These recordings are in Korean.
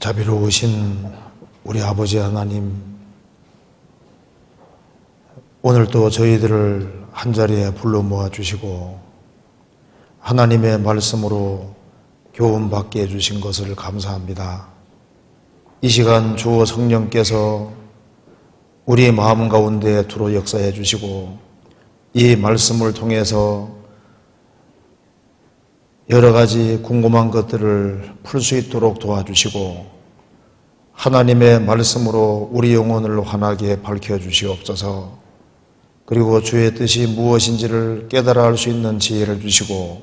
자비로우신 우리 아버지 하나님, 오늘도 저희들을 한자리에 불러 모아주시고 하나님의 말씀으로 교훈받게 해주신 것을 감사합니다. 이 시간 주 성령께서 우리 마음 가운데 두루 역사해 주시고 이 말씀을 통해서 여러 가지 궁금한 것들을 풀 수 있도록 도와주시고 하나님의 말씀으로 우리 영혼을 환하게 밝혀주시옵소서. 그리고 주의 뜻이 무엇인지를 깨달아 알 수 있는 지혜를 주시고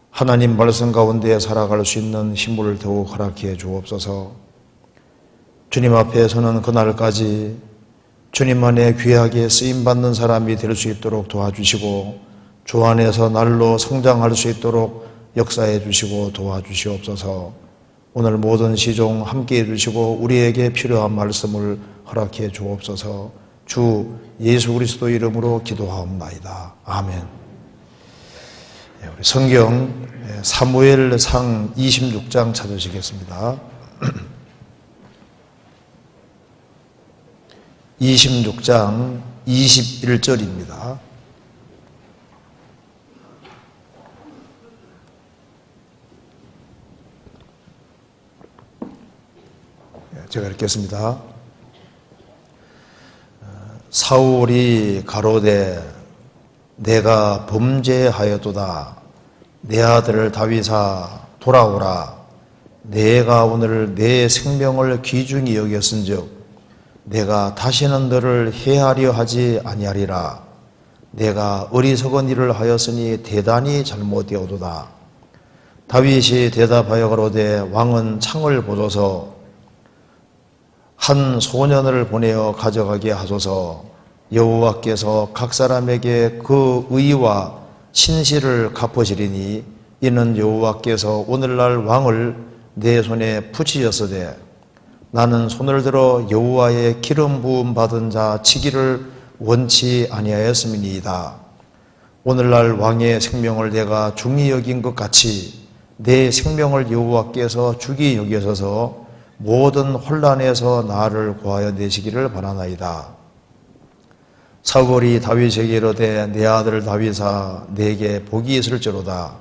하나님 말씀 가운데 살아갈 수 있는 힘을 더욱 허락해 주옵소서. 주님 앞에 서는 그날까지 주님 안에 귀하게 쓰임받는 사람이 될 수 있도록 도와주시고 주 안에서 날로 성장할 수 있도록 역사해 주시고 도와주시옵소서. 오늘 모든 시종 함께해 주시고 우리에게 필요한 말씀을 허락해 주옵소서. 주 예수 그리스도 이름으로 기도하옵나이다. 아멘. 우리 성경 사무엘상 26장 찾으시겠습니다. 26장 21절입니다. 제가 읽겠습니다. 사울이 가로되 내가 범죄하였도다. 내 아들 다윗아 돌아오라. 내가 오늘 내 생명을 귀중히 여겼은즉 내가 다시는 너를 해하려 하지 아니하리라. 내가 어리석은 일을 하였으니 대단히 잘못되었도다. 다윗이 대답하여 가로되 왕은 창을 보소서. 한 소년을 보내어 가져가게 하소서. 여호와께서 각 사람에게 그 의와 신실을 갚으시리니 이는 여호와께서 오늘날 왕을 내 손에 붙이셨으되 나는 손을 들어 여호와의 기름 부음 받은 자 치기를 원치 아니하였음이니이다. 오늘날 왕의 생명을 내가 중히 여긴 것 같이 내 생명을 여호와께서 중히 여기셔서 모든 혼란에서 나를 구하여 내시기를 바라나이다. 사울이 다윗에게 이르되 내 아들 다윗아 내게 복이 있을지로다.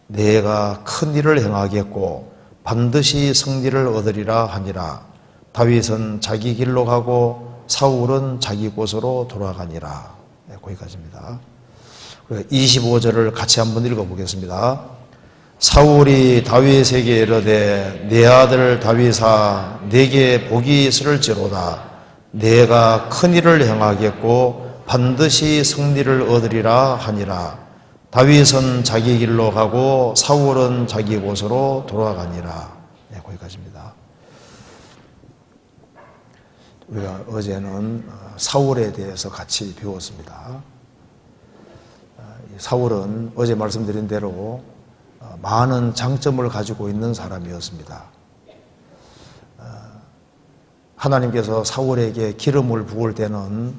내가 큰 일을 행하겠고 반드시 승리를 얻으리라 하니라. 다윗은 자기 길로 가고 사울은 자기 곳으로 돌아가니라. 거기까지입니다. 25절을 같이 한번 읽어보겠습니다. 사울이 다윗에게 이르되 내 아들 다윗아 내게 복이 있을지로다. 내가 큰 일을 행하겠고 반드시 승리를 얻으리라 하니라. 다윗은 자기 길로 가고 사울은 자기 곳으로 돌아가니라. 거기까지입니다. 우리가 어제는 사울에 대해서 같이 배웠습니다. 사울은 어제 말씀드린 대로 많은 장점을 가지고 있는 사람이었습니다. 하나님께서 사울에게 기름을 부을 때는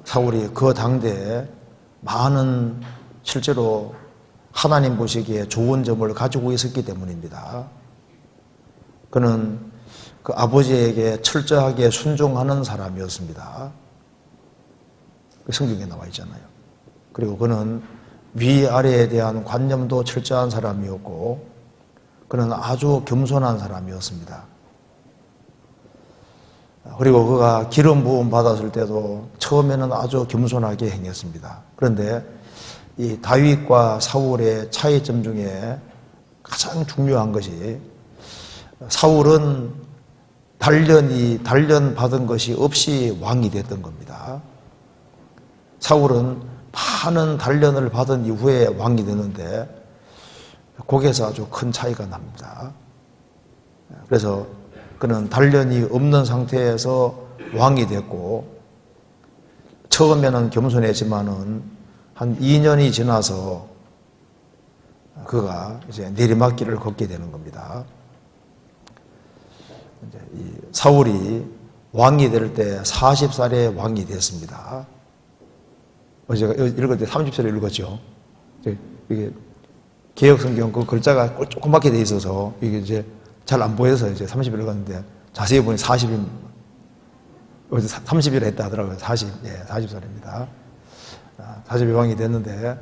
사울이 그 당대에 많은 실제로 하나님 보시기에 좋은 점을 가지고 있었기 때문입니다. 그는 그 아버지에게 철저하게 순종하는 사람이었습니다. 성경에 나와 있잖아요. 그리고 그는 위아래에 대한 관념도 철저한 사람이었고 그는 아주 겸손한 사람이었습니다. 그리고 그가 기름 부음 받았을 때도 처음에는 아주 겸손하게 행했습니다. 그런데 이 다윗과 사울의 차이점 중에 가장 중요한 것이 사울은 단련 받은 것이 없이 왕이 됐던 겁니다. 사울은 많은 단련을 받은 이후에 왕이 되는데 거기에서 아주 큰 차이가 납니다. 그래서 그는 단련이 없는 상태에서 왕이 됐고 처음에는 겸손했지만은 한 2년이 지나서 그가 이제 내리막길을 걷게 되는 겁니다. 이제 이 사울이 왕이 될 때 40살에 왕이 됐습니다. 제가 읽을 때 30절에 읽었죠. 이게 개혁성경 그 글자가 조그맣게 돼 있어서 이게 이제 잘 안 보여서 이제 30일 걷는데 자세히 보니 40일, 30일 했다 하더라고요. 40살입니다. 40일 왕이 됐는데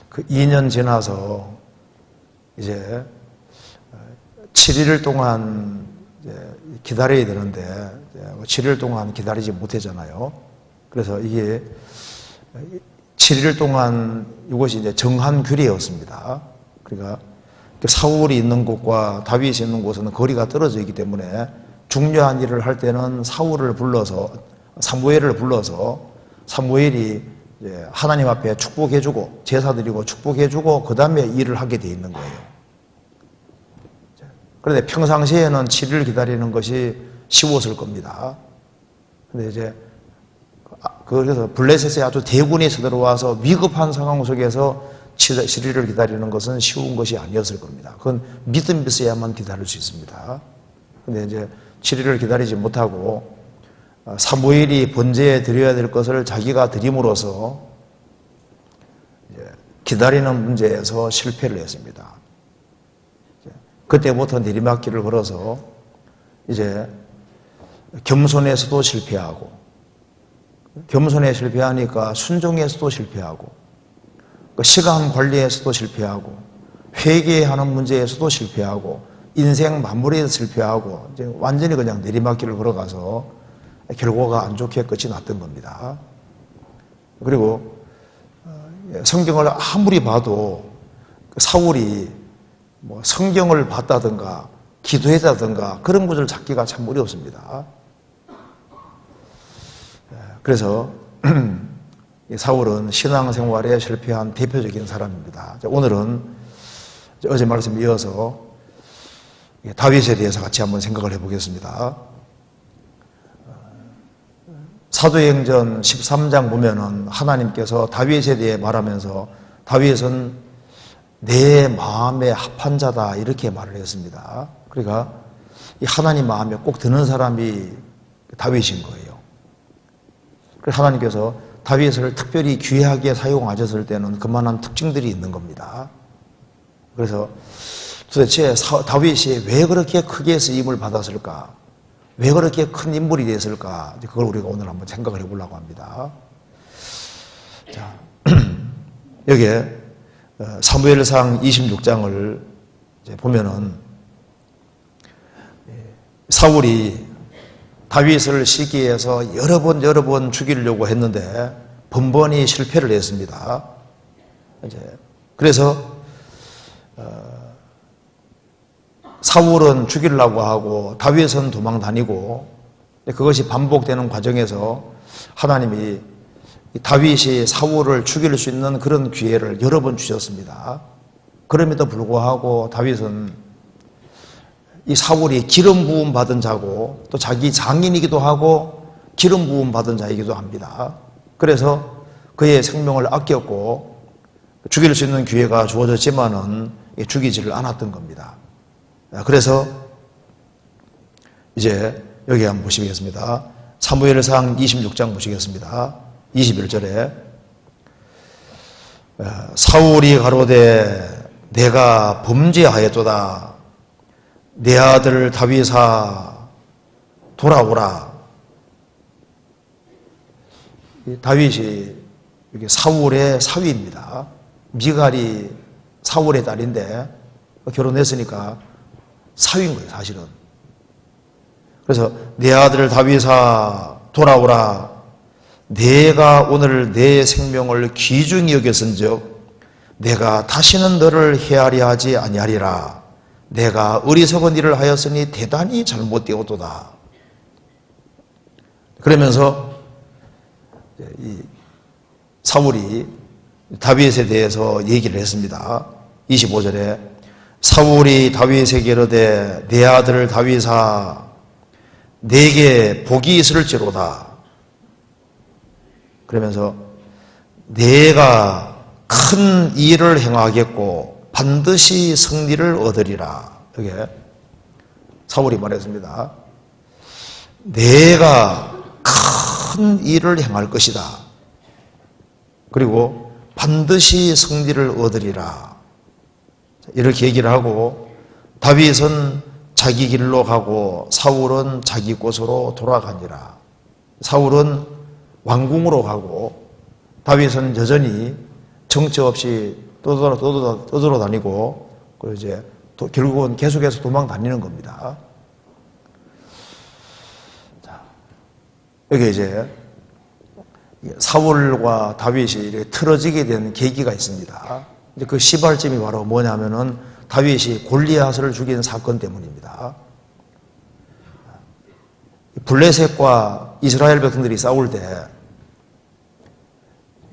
그 2년 지나서 이제 7일 동안 이제 기다려야 되는데 7일 동안 기다리지 못했잖아요. 그래서 이게 7일 동안 이것이 이제 정한 규례였습니다. 그러니까 사울이 있는 곳과 다윗이 있는 곳은 거리가 떨어져 있기 때문에 중요한 일을 할 때는 사무엘을 불러서 사무엘이 하나님 앞에 축복해주고 제사드리고 축복해주고 그 다음에 일을 하게 돼 있는 거예요. 그런데 평상시에는 7일 기다리는 것이 쉬웠을 겁니다. 근데 이제 그래서 블레셋에 아주 대군이 쳐들어와서 위급한 상황 속에서 7일을 기다리는 것은 쉬운 것이 아니었을 겁니다. 그건 믿음이 있어야만 기다릴 수 있습니다. 근데 이제 7일을 기다리지 못하고 사무엘이 번제에 드려야 될 것을 자기가 드림으로써 기다리는 문제에서 실패를 했습니다. 그때부터 내리막길을 걸어서 이제 겸손에서도 실패하고, 겸손에 실패하니까 순종에서도 실패하고, 시간 관리에서도 실패하고, 회개하는 문제에서도 실패하고, 인생 마무리에서 실패하고, 이제 완전히 그냥 내리막길을 걸어가서 결과가 안 좋게 끝이 났던 겁니다. 그리고 성경을 아무리 봐도 사울이 뭐 성경을 봤다든가 기도했다든가 그런 것을 찾기가 참 어렵습니다. 그래서 사울은 신앙생활에 실패한 대표적인 사람입니다. 오늘은 어제 말씀 이어서 다윗에 대해서 같이 한번 생각을 해보겠습니다. 사도행전 13장 보면은 하나님께서 다윗에 대해 말하면서 다윗은 내 마음에 합한 자다 이렇게 말을 했습니다. 그러니까 이 하나님 마음에 꼭 드는 사람이 다윗인 거예요. 그래서 하나님께서 다윗을 특별히 귀하게 사용하셨을 때는 그만한 특징들이 있는 겁니다. 그래서 도대체 다윗이 왜 그렇게 크게 쓰임을 받았을까? 왜 그렇게 큰 인물이 됐을까? 그걸 우리가 오늘 한번 생각을 해보려고 합니다. 자, 여기에 사무엘상 26장을 보면은 사울이 다윗을 시기해서 여러 번 죽이려고 했는데 번번이 실패를 했습니다. 그래서 사울은 죽이려고 하고 다윗은 도망 다니고 그것이 반복되는 과정에서 하나님이 다윗이 사울을 죽일 수 있는 그런 기회를 여러 번 주셨습니다. 그럼에도 불구하고 다윗은 이 사울이 기름 부음 받은 자고 또 자기 장인이기도 하고 기름 부음 받은 자이기도 합니다. 그래서 그의 생명을 아꼈고 죽일 수 있는 기회가 주어졌지만은 죽이지를 않았던 겁니다. 그래서 이제 여기 한번 보시겠습니다. 사무엘상 26장 보시겠습니다. 21절에 사울이 가로되 내가 범죄하였도다. 내 아들 다윗아 돌아오라. 다윗이 이게 사울의 사위입니다. 미갈이 사울의 딸인데 결혼했으니까 사위인 거예요, 사실은. 그래서 내 아들 다윗아 돌아오라. 내가 오늘 내 생명을 귀중히 여겼은즉 내가 다시는 너를 해하려 하지 아니하리라. 내가 어리석은 일을 하였으니 대단히 잘못되었도다. 그러면서 이 사울이 다윗에 대해서 얘기를 했습니다. 25절에 사울이 다윗에게 이르되 내 아들 다윗아 내게 복이 있을지로다. 그러면서 내가 큰 일을 행하겠고 반드시 승리를 얻으리라. 이게 사울이 말했습니다. 내가 큰 일을 행할 것이다. 그리고 반드시 승리를 얻으리라. 이렇게 얘기를 하고 다윗은 자기 길로 가고 사울은 자기 곳으로 돌아가니라. 사울은 왕궁으로 가고 다윗은 여전히 정처 없이 떠돌아다니고 그리고 이제 결국은 계속해서 도망 다니는 겁니다. 자, 여기 이제 사울과 다윗이 이렇게 틀어지게 된 계기가 있습니다. 이제 그 시발점이 바로 뭐냐면은 다윗이 골리앗을 죽인 사건 때문입니다. 블레셋과 이스라엘 백성들이 싸울 때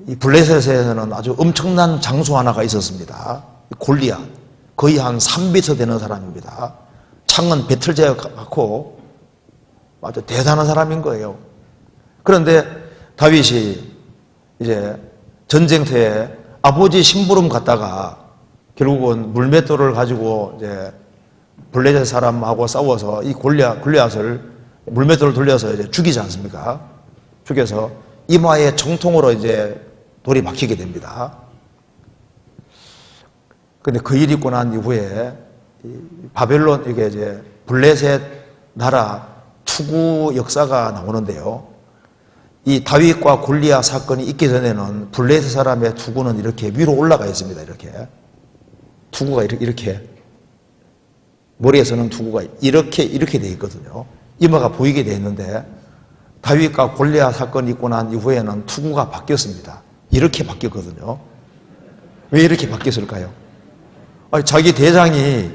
이 블레셋에는 아주 엄청난 장수 하나가 있었습니다. 골리앗, 거의 한 3m 되는 사람입니다. 창은 배틀제 같고 아주 대단한 사람인 거예요. 그런데 다윗이 이제 전쟁터에 아버지 심부름 갔다가 결국은 물맷돌을 가지고 이제 블레셋 사람하고 싸워서 이 골리앗을 물맷돌을 돌려서 이제 죽이지 않습니까? 죽여서 이마에 정통으로 이제 돌이 박히게 됩니다. 근데 그 일이 있고 난 이후에 바벨론, 이게 이제 블레셋 나라 투구 역사가 나오는데요. 이 다윗과 골리앗 사건이 있기 전에는 블레셋 사람의 투구는 이렇게 위로 올라가 있습니다. 이렇게. 투구가 이렇게. 머리에서는 투구가 이렇게 돼 있거든요. 이마가 보이게 돼 있는데 다윗과 골리앗 사건이 있고 난 이후에는 투구가 바뀌었습니다. 이렇게 바뀌었거든요. 왜 이렇게 바뀌었을까요? 아니, 자기 대장이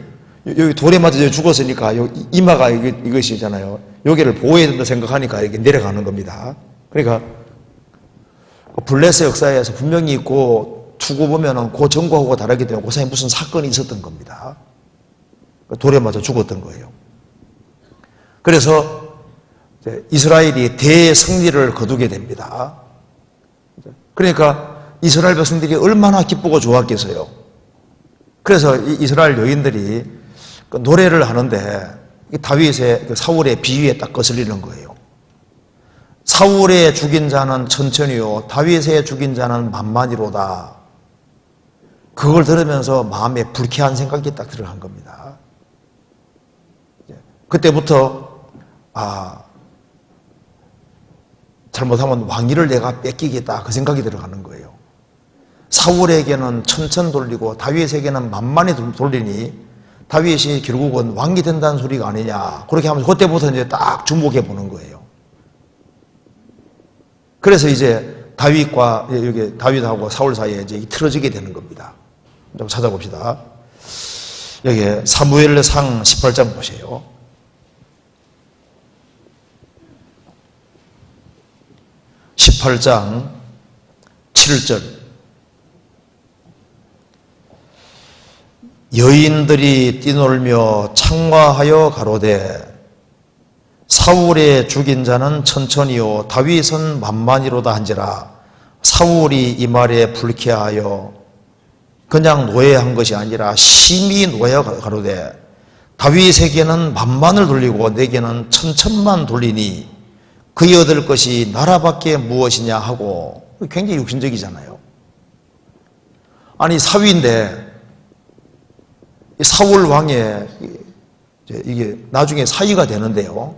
여기 돌에 맞아 죽었으니까 이마가 이것이잖아요. 여기를 보호해야 된다 생각하니까 이렇게 내려가는 겁니다. 그러니까 블레셋 역사에서 분명히 있고 투구 보면은 그 전과하고 다르게 되면 그 사이에 무슨 사건이 있었던 겁니다. 돌에 맞아 죽었던 거예요. 그래서 이스라엘이 대승리를 거두게 됩니다. 그러니까 이스라엘 백성들이 얼마나 기쁘고 좋았겠어요. 그래서 이스라엘 여인들이 노래를 하는데 다윗의 사울의 비위에 딱 거슬리는 거예요. 사울의 죽인 자는 천천히요 다윗의 죽인 자는 만만히로다. 그걸 들으면서 마음에 불쾌한 생각이 딱 들어간 겁니다. 그때부터 잘못하면 왕위를 내가 뺏기겠다 그 생각이 들어가는 거예요. 사울에게는 천천 돌리고 다윗에게는 만만히 돌리니 다윗이 결국은 왕이 된다는 소리가 아니냐 그렇게 하면서 그때부터 이제 딱 주목해 보는 거예요. 그래서 이제 다윗하고 사울 사이에 이제 틀어지게 되는 겁니다. 좀 찾아봅시다. 여기 사무엘상 18장 보세요. 18장 7절 여인들이 뛰놀며 창화하여 가로되 사울의 죽인 자는 천천히요 다윗은 만만히로다 한지라. 사울이 이 말에 불쾌하여 그냥 노예한 것이 아니라 심히 노예하여 가로되 다윗에게는 만만을 돌리고 내게는 천천만 돌리니 그이 얻을 것이 나라밖에 무엇이냐 하고. 굉장히 육신적이잖아요. 아니 사위인데 사울 왕의 이게 나중에 사위가 되는데요.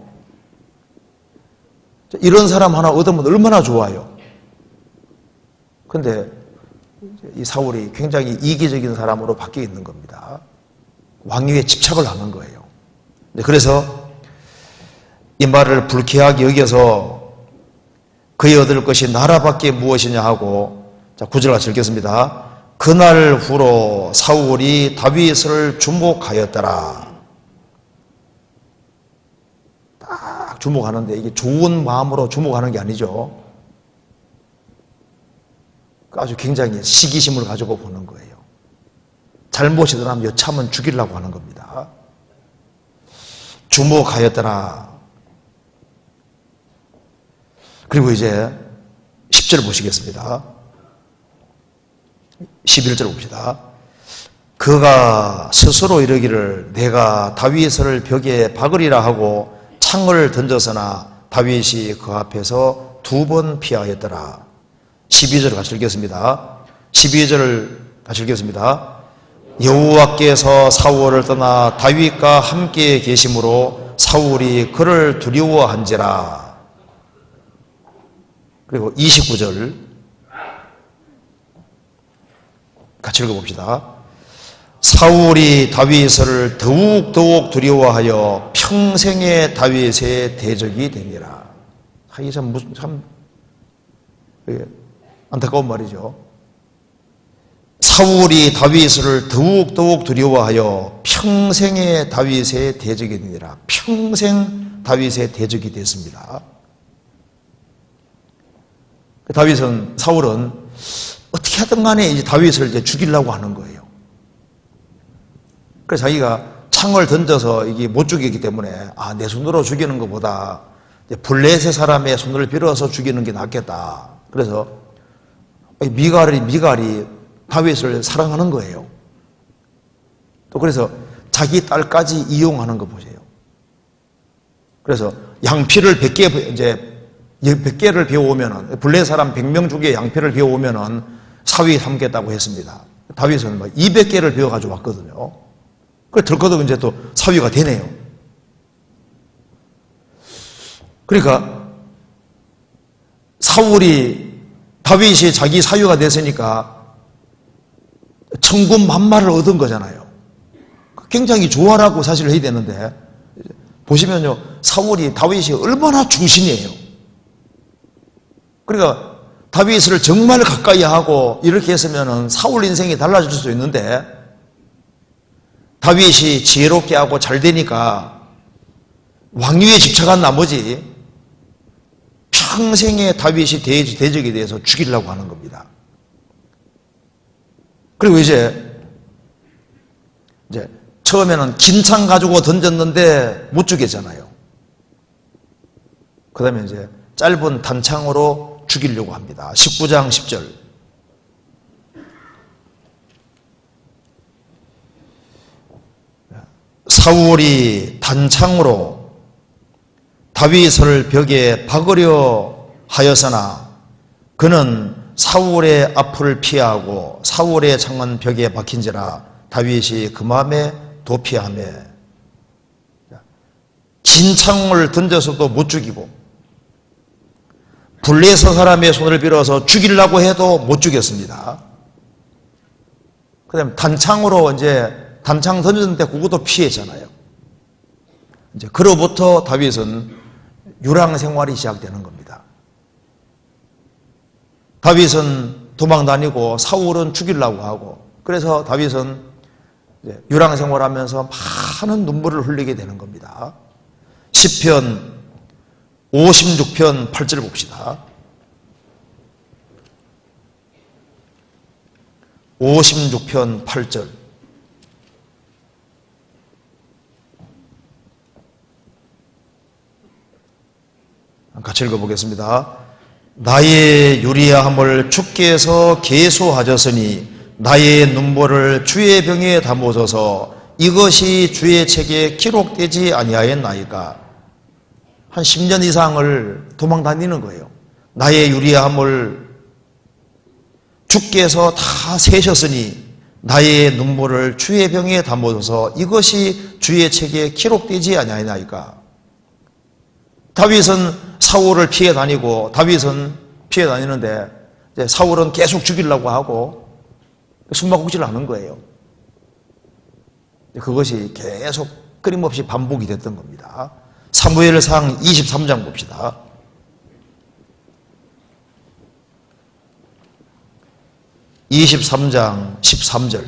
이런 사람 하나 얻으면 얼마나 좋아요. 근데 이 사울이 굉장히 이기적인 사람으로 바뀌어 있는 겁니다. 왕위에 집착을 하는 거예요. 그래서 이 말을 불쾌하게 여겨서 그의 얻을 것이 나라밖에 무엇이냐 하고. 자, 9절 같이 읽겠습니다. 그날 후로 사울이 다윗을 주목하였더라. 딱 주목하는데 이게 좋은 마음으로 주목하는 게 아니죠. 아주 굉장히 시기심을 가지고 보는 거예요. 잘못이더라면 여차하면 죽이려고 하는 겁니다. 주목하였더라. 그리고 이제 10절 보시겠습니다. 11절 봅시다. 그가 스스로 이르기를 내가 다윗을 벽에 박으리라 하고 창을 던졌으나 다윗이 그 앞에서 2번 피하였더라. 12절 같이 읽겠습니다. 12절을 같이 읽겠습니다. 여호와께서 사울을 떠나 다윗과 함께 계심으로 사울이 그를 두려워한지라. 그리고 29절 같이 읽어봅시다. 사울이 다윗을 더욱 두려워하여 평생의 다윗의 대적이 되니라. 이게 참 안타까운 말이죠. 사울이 다윗을 더욱 두려워하여 평생의 다윗의 대적이 되니라. 평생 다윗의 대적이 됐습니다. 사울은 어떻게 하든 간에 이제 다윗을 이제 죽이려고 하는 거예요. 그래서 자기가 창을 던져서 이게 못 죽이기 때문에 내 손으로 죽이는 것보다 블레셋 사람의 손을 빌어서 죽이는 게 낫겠다. 그래서 미갈이 다윗을 사랑하는 거예요. 또 그래서 자기 딸까지 이용하는 거 보세요. 그래서 양피를 100개를 배워오면은, 블레셋 사람 100명 중에 양피를 배워오면은 사위 삼겠다고 했습니다. 다윗은 200개를 배워가지고 왔거든요. 그래, 덜커덕 이제 또 사위가 되네요. 그러니까, 다윗이 자기 사위가 됐으니까 천군만마를 얻은 거잖아요. 굉장히 좋아라고 사실 해야 되는데, 보시면요, 다윗이 얼마나 충신이에요. 그러니까 다윗을 정말 가까이 하고 이렇게 했으면 사울 인생이 달라질 수 있는데, 다윗이 지혜롭게 하고 잘 되니까 왕위에 집착한 나머지 평생에 다윗이 대적에 대해서 죽이려고 하는 겁니다. 그리고 이제 처음에는 긴 창 가지고 던졌는데 못 죽였잖아요. 그 다음에 이제 짧은 단창으로 죽이려고 합니다. 19장 10절. 사울이 단창으로 다윗을 벽에 박으려 하였으나 그는 사울의 앞을 피하고 사울의 창은 벽에 박힌지라 다윗이 그 마음에 도피하며, 긴 창을 던져서도 못 죽이고 블레셋 사람의 손을 빌어서 죽이려고 해도 못 죽였습니다. 그 다음에 단창으로 단창 던졌는데 그것도 피했잖아요. 그로부터 다윗은 유랑 생활이 시작되는 겁니다. 다윗은 도망 다니고 사울은 죽이려고 하고, 그래서 다윗은 유랑 생활하면서 많은 눈물을 흘리게 되는 겁니다. 시편 56편 8절 봅시다. 56편 8절. 같이 읽어보겠습니다. 나의 유리함을 주께서 계수하셨으니 나의 눈물을 주의 병에 담으소서. 이것이 주의 책에 기록되지 아니하였나이까. 한 10년 이상을 도망 다니는 거예요. 나의 유리함을 주께서 다 세셨으니 나의 눈물을 주의 병에 담으소서. 이것이 주의 책에 기록되지 아니하였나이까. 다윗은 사울을 피해 다니고, 다윗은 피해 다니는데 사울은 계속 죽이려고 하고 숨바꼭질을 하는 거예요. 그것이 계속 끊임없이 반복이 됐던 겁니다. 사무엘상 23장 봅시다. (23장) 13절.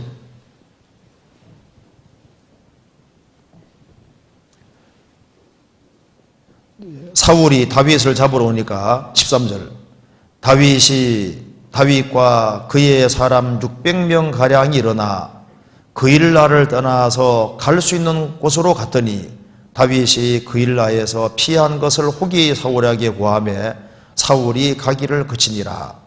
사울이 다윗을 잡으러 오니까 13절. 다윗과 그의 사람 600명 가량이 일어나 그일라를 떠나서 갈 수 있는 곳으로 갔더니 다윗이 그일라에서 피한 것을 혹이 사울에게 구하며 사울이 가기를 그치니라.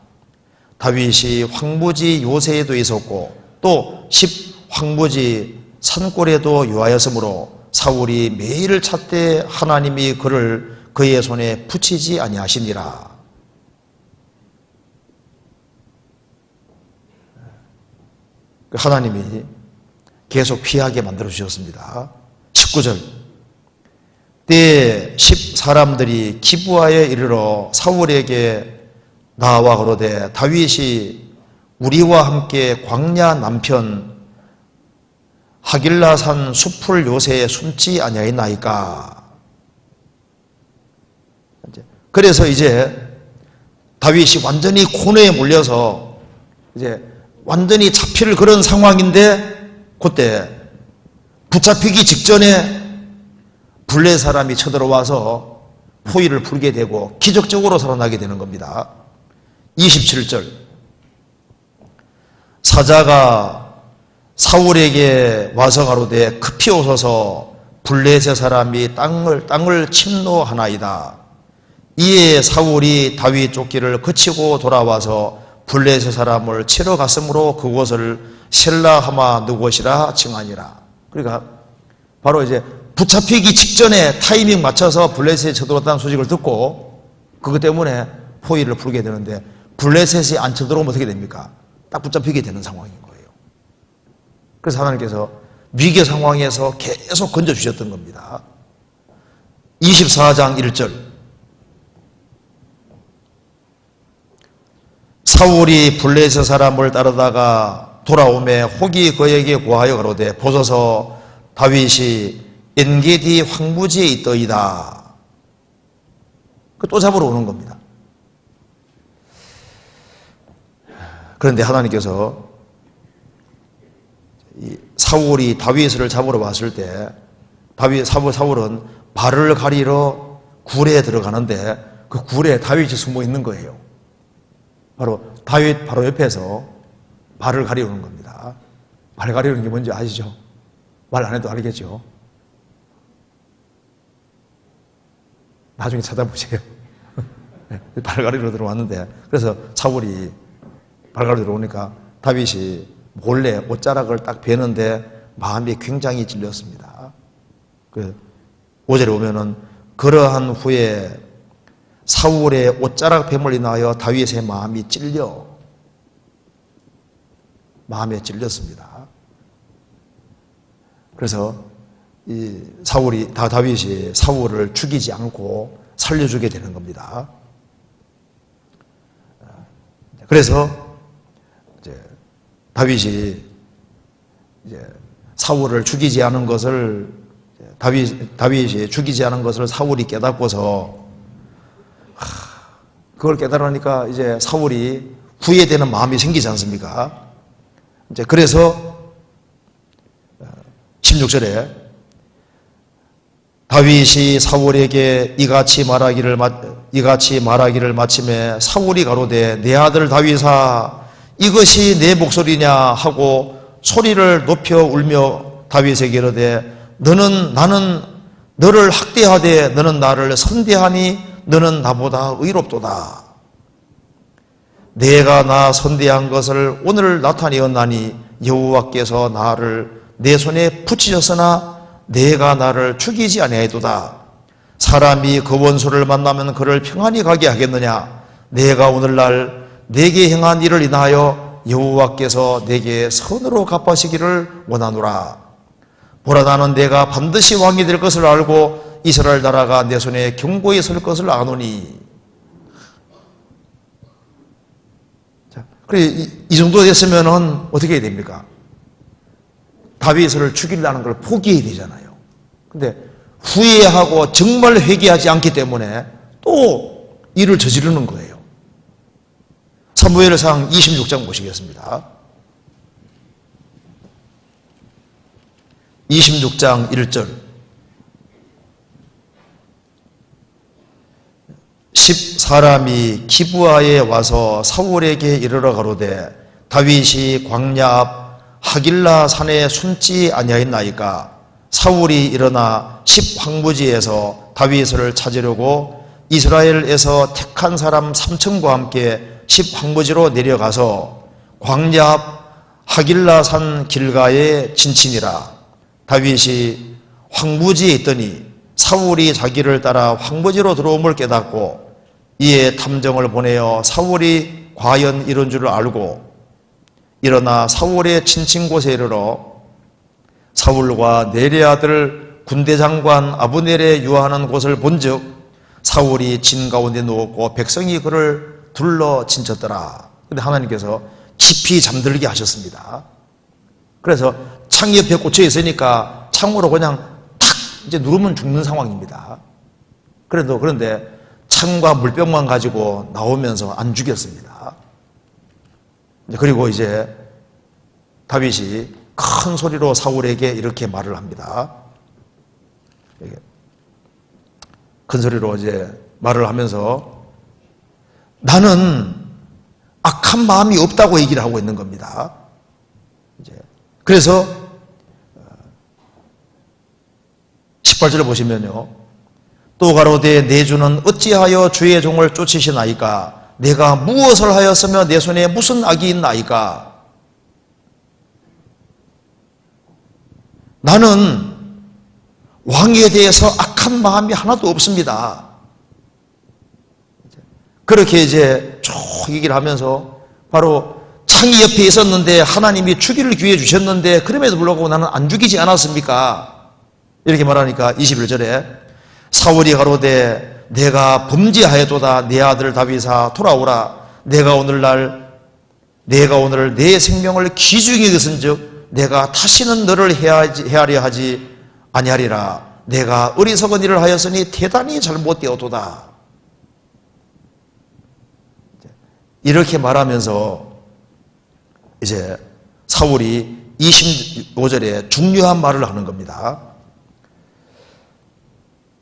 다윗이 황무지 요새에도 있었고 또 10황무지 산골에도 유하였으므로 사울이 매일 찾되 하나님이 그를 그의 손에 붙이지 아니하시니라. 하나님이 계속 피하게 만들어 주셨습니다. 19절. 때에 10사람들이 기브아에 이르러 사울에게 나와 가로되 다윗이 우리와 함께 광야 남편 하길라산 숲을 요새에 숨지 아니하였나이까. 그래서 이제 다윗이 완전히 고뇌에 몰려서 이제 완전히 잡힐 그런 상황인데, 그때 붙잡히기 직전에 블레 사람이 쳐들어와서 포위를 풀게 되고 기적적으로 살아나게 되는 겁니다. 27절. 사자가 사울에게 와서 가로되 급히 오소서 블레셋 사람이 땅을 침노하나이다. 이에 사울이 다윗 쫓기를 그치고 돌아와서 블레셋 사람을 치러 갔으므로 그곳을 셀라하마 느곳이라 칭하니라. 그러니까 바로 이제 붙잡히기 직전에 타이밍 맞춰서 블레셋에 쳐들어왔다는 소식을 듣고 그것 때문에 포위를 풀게 되는데, 블레셋이 안 쳐들어오면 어떻게 됩니까? 딱 붙잡히게 되는 상황인 거예요. 그래서 하나님께서 위기 상황에서 계속 건져주셨던 겁니다. 24장 1절. 사울이 블레셋 사람을 따르다가 돌아오매 혹이 그에게 고하여 가로되 보소서 다윗이 엔게디 황무지에 있더이다. 또 잡으러 오는 겁니다. 그런데 하나님께서 사울이 다윗을 잡으러 왔을 때 사울은 발을 가리러 굴에 들어가는데 그 굴에 다윗이 숨어 있는 거예요. 바로 다윗 바로 옆에서 발을 가리우는 겁니다. 발 가리우는 게 뭔지 아시죠? 말 안 해도 알겠죠? 나중에 찾아보세요. 발 가리러 들어왔는데, 그래서 사울이 발 가리러 들어오니까 다윗이 몰래 옷자락을 딱 베는데 마음이 굉장히 찔렸습니다. 그 5절에 보면은 그러한 후에 사울의 옷자락 뱀을 인하여 다윗의 마음이 찔렸습니다. 그래서 다윗이 사울을 죽이지 않고 살려주게 되는 겁니다. 그래서 이제 다윗이 사울을 죽이지 않은 것을 다윗이 죽이지 않은 것을 사울이 깨닫고서 그걸 깨달으니까 이제 사울이 후회되는 마음이 생기지 않습니까? 이제 그래서 16절에 다윗이 사울에게 이같이 말하기를 마침에 사울이 가로되 내 아들 다윗아 이것이 내 목소리냐 하고 소리를 높여 울며 다윗에게 이르되 나는 너를 학대하되 너는 나를 선대하니 너는 나보다 의롭도다. 내가 나 선대한 것을 오늘 나타내었나니 여호와께서 나를 내 손에 붙이셨으나 내가 나를 죽이지 아니하였도다. 사람이 그 원수를 만나면 그를 평안히 가게 하겠느냐. 내가 오늘날 내게 행한 일을 인하여 여호와께서 내게 선으로 갚아시기를 원하노라. 보라 나는 내가 반드시 왕이 될 것을 알고 이스라엘 나라가 내 손에 견고히 설 것을 아노니. 자, 그래 이 정도 됐으면은 어떻게 해야 됩니까? 다윗을 죽이려는 걸 포기해야 되잖아요. 근데 후회하고 정말 회개하지 않기 때문에 또 일을 저지르는 거예요. 사무엘상 26장 보시겠습니다. 26장 1절 10사람이 기브아에 와서 사울에게 이르러 가로되 다윗이 광야 앞 하길라 산에 숨지 아니하였나이까. 사울이 일어나 10황무지에서 다윗을 찾으려고 이스라엘에서 택한 사람 3천과 함께 10황무지로 내려가서 광야 앞 하길라 산 길가에 진친이라. 다윗이 황무지에 있더니 사울이 자기를 따라 황무지로 들어옴을 깨닫고 이에 탐정을 보내어 사울이 과연 이런 줄을 알고 일어나 사울의 친친 곳에 이르러 사울과 넬의 아들 군대 장관 아브넬에 유하는 곳을 본즉 사울이 진 가운데 누웠고 백성이 그를 둘러 진쳤더라. 근데 하나님께서 깊이 잠들게 하셨습니다. 그래서 창 옆에 꽂혀 있으니까 창으로 그냥 탁 이제 누르면 죽는 상황입니다. 그런데 창과 물병만 가지고 나오면서 안 죽였습니다. 그리고 이제 다윗이 큰 소리로 사울에게 이렇게 말을 합니다. 큰 소리로 이제 말을 하면서 나는 악한 마음이 없다고 얘기를 하고 있는 겁니다. 그래서 18절을 보시면요. 또 가로되 내 주는 어찌하여 주의 종을 쫓으시나이까? 내가 무엇을 하였으며 내 손에 무슨 악이 있나이까? 나는 왕에 대해서 악한 마음이 하나도 없습니다. 그렇게 이제 쭉 얘기를 하면서 바로 창이 옆에 있었는데 하나님이 죽이를 기회 주셨는데 그럼에도 불구하고 나는 안 죽이지 않았습니까? 이렇게 말하니까 21절에 사울이 가로되 내가 범죄하였도다. 내 아들 다윗아 돌아오라. 내가 오늘 내 생명을 귀중히 여겼은즉 내가 다시는 너를 해하려 하지 아니하리라. 내가 어리석은 일을 하였으니 대단히 잘못되었도다. 이렇게 말하면서 이제 사울이 25절에 중요한 말을 하는 겁니다.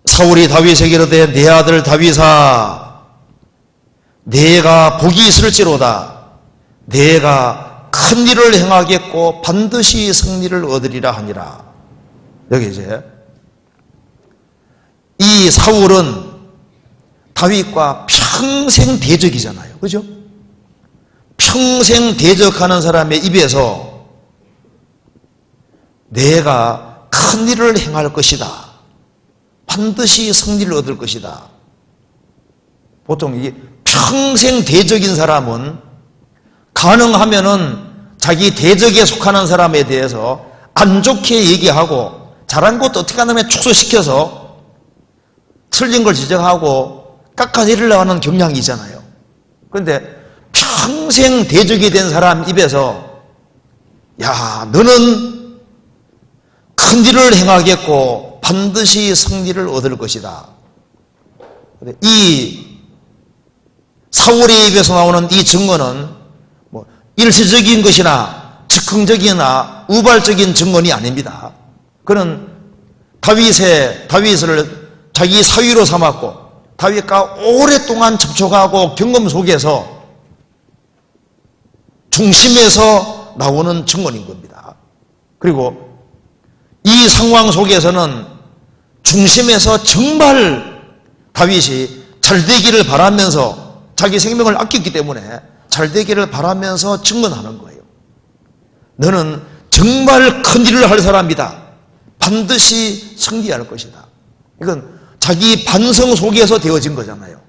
사울이 다윗에게 이르되 내 아들 다윗아 내가 복이 있을지로다. 내가 큰 일을 행하겠고 반드시 승리를 얻으리라 하니라. 여기 이제 이 사울은 다윗과 평생 대적이잖아요. 그죠? 평생 대적하는 사람의 입에서 내가 큰 일을 행할 것이다. 반드시 승리를 얻을 것이다. 보통 이게 평생 대적인 사람은 가능하면은 자기 대적에 속하는 사람에 대해서 안 좋게 얘기하고 잘한 것도 어떻게 하냐면 축소시켜서 틀린 걸 지적하고 깎아내리려고 하는 경향이 있잖아요. 그런데 평생 대적이 된 사람 입에서 야 너는 큰 일을 행하겠고 반드시 승리를 얻을 것이다. 이 사울의 입에서 나오는 이 증거는 뭐 일시적인 것이나 즉흥적이나 우발적인 증언이 아닙니다. 그는 다윗을 자기 사위로 삼았고 다윗과 오랫동안 접촉하고 경험 속에서 중심에서 나오는 증언인 겁니다. 그리고 이 상황 속에서는 중심에서 정말 다윗이 잘 되기를 바라면서 자기 생명을 아꼈기 때문에 잘 되기를 바라면서 증언하는 거예요. 너는 정말 큰 일을 할 사람이다. 반드시 승리할 것이다. 이건 자기 반성 속에서 되어진 거잖아요.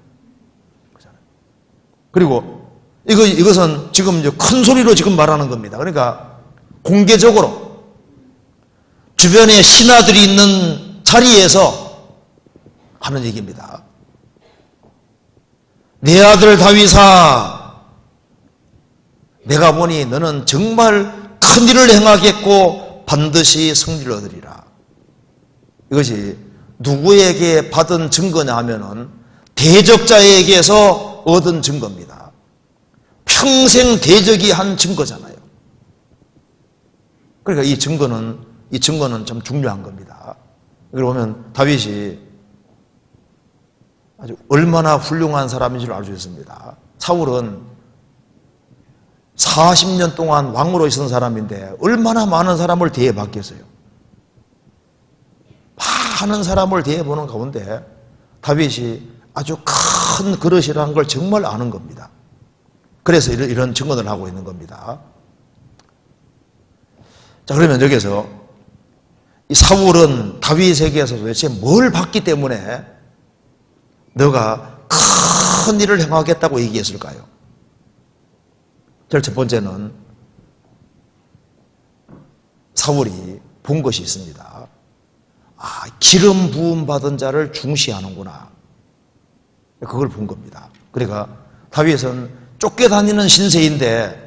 그리고 이것은 지금 큰 소리로 지금 말하는 겁니다. 그러니까 공개적으로 주변에 신하들이 있는 자리에서 하는 얘기입니다. 내 아들 다윗아, 내가 보니 너는 정말 큰 일을 행하겠고 반드시 승리를 얻으리라. 이것이 누구에게 받은 증거냐 하면은 대적자에게서 얻은 증거입니다. 평생 대적이 한 증거잖아요. 그러니까 이 증거는 참 중요한 겁니다. 여기 보면 다윗이 아주 얼마나 훌륭한 사람인 줄 알 수 있습니다. 사울은 40년 동안 왕으로 있었던 사람인데 얼마나 많은 사람을 대해봤겠어요. 많은 사람을 대해보는 가운데 다윗이 아주 큰 그릇이라는 걸 정말 아는 겁니다. 그래서 이런 증언을 하고 있는 겁니다. 자, 그러면 여기서 이 사울은 다윗에게서 도대체 뭘 받기 때문에 너가 큰 일을 행하겠다고 얘기했을까요? 첫 번째는 사울이 본 것이 있습니다. 아, 기름 부음 받은 자를 중시하는구나. 그걸 본 겁니다. 그러니까 다윗은 쫓겨다니는 신세인데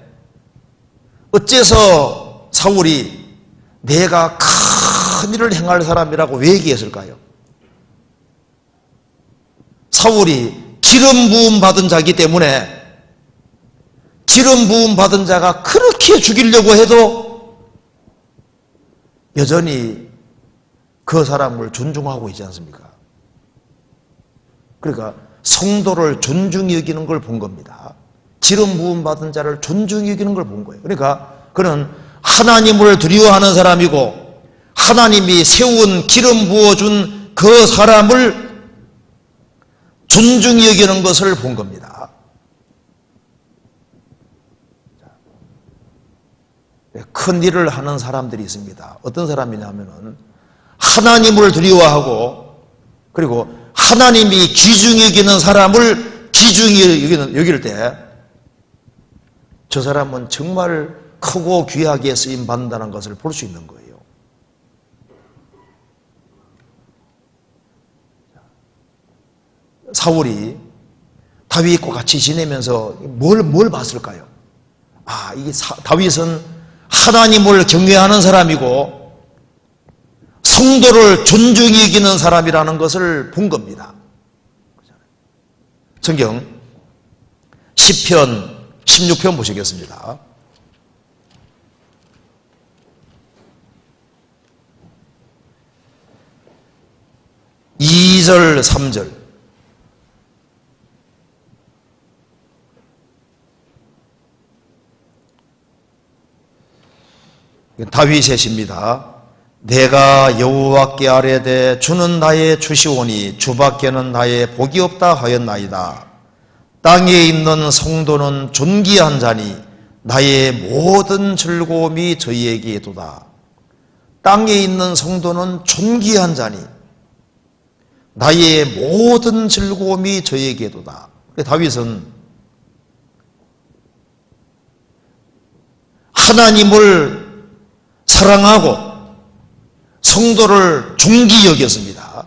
어째서 사울이 내가 큰 일을 행할 사람이라고 왜 얘기했을까요? 사울이 기름 부음 받은 자이기 때문에 기름 부음 받은 자가 그렇게 죽이려고 해도 여전히 그 사람을 존중하고 있지 않습니까? 그러니까 성도를 존중히 여기는 걸 본 겁니다. 기름 부음 받은 자를 존중히 여기는 걸 본 거예요. 그러니까 그는 하나님을 두려워하는 사람이고 하나님이 세운 기름 부어준 그 사람을 존중히 여기는 것을 본 겁니다. 큰 일을 하는 사람들이 있습니다. 어떤 사람이냐면은 하나님을 두려워하고 그리고 하나님이 귀중히 여기는 사람을 귀중히 여길 때 저 사람은 정말 크고 귀하게 쓰임 받는다는 것을 볼 수 있는 거예요. 사울이 다윗과 같이 지내면서 뭘 봤을까요? 아, 이게 다윗은 하나님을 경외하는 사람이고 성도를 존중히 여기는 사람이라는 것을 본 겁니다. 성경 시편 16편 보시겠습니다. 2절 3절 다윗의 시입니다. 내가 여호와께 아뢰되 주는 나의 주시오니 주밖에는 나의 복이 없다 하였나이다. 땅에 있는 성도는 존귀한 자니 나의 모든 즐거움이 저희에게 도다. 땅에 있는 성도는 존귀한 자니 나의 모든 즐거움이 저희에게 도다. 다윗은 하나님을 사랑하고 성도를 존귀히 여겼습니다.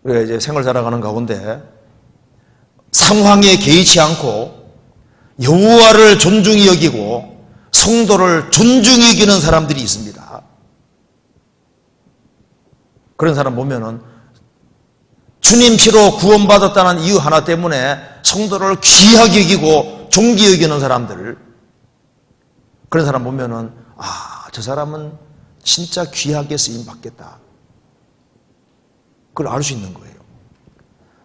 우리가 이제 생을 살아가는 가운데 상황에 개의치 않고 여호와를 존중히 여기고 성도를 존중히 여기는 사람들이 있습니다. 그런 사람 보면은 주님 피로 구원받았다는 이유 하나 때문에 성도를 귀하게 여기고 존귀히 여기는 사람들, 그런 사람 보면은 아, 저 사람은 진짜 귀하게 쓰임 받겠다. 그걸 알 수 있는 거예요.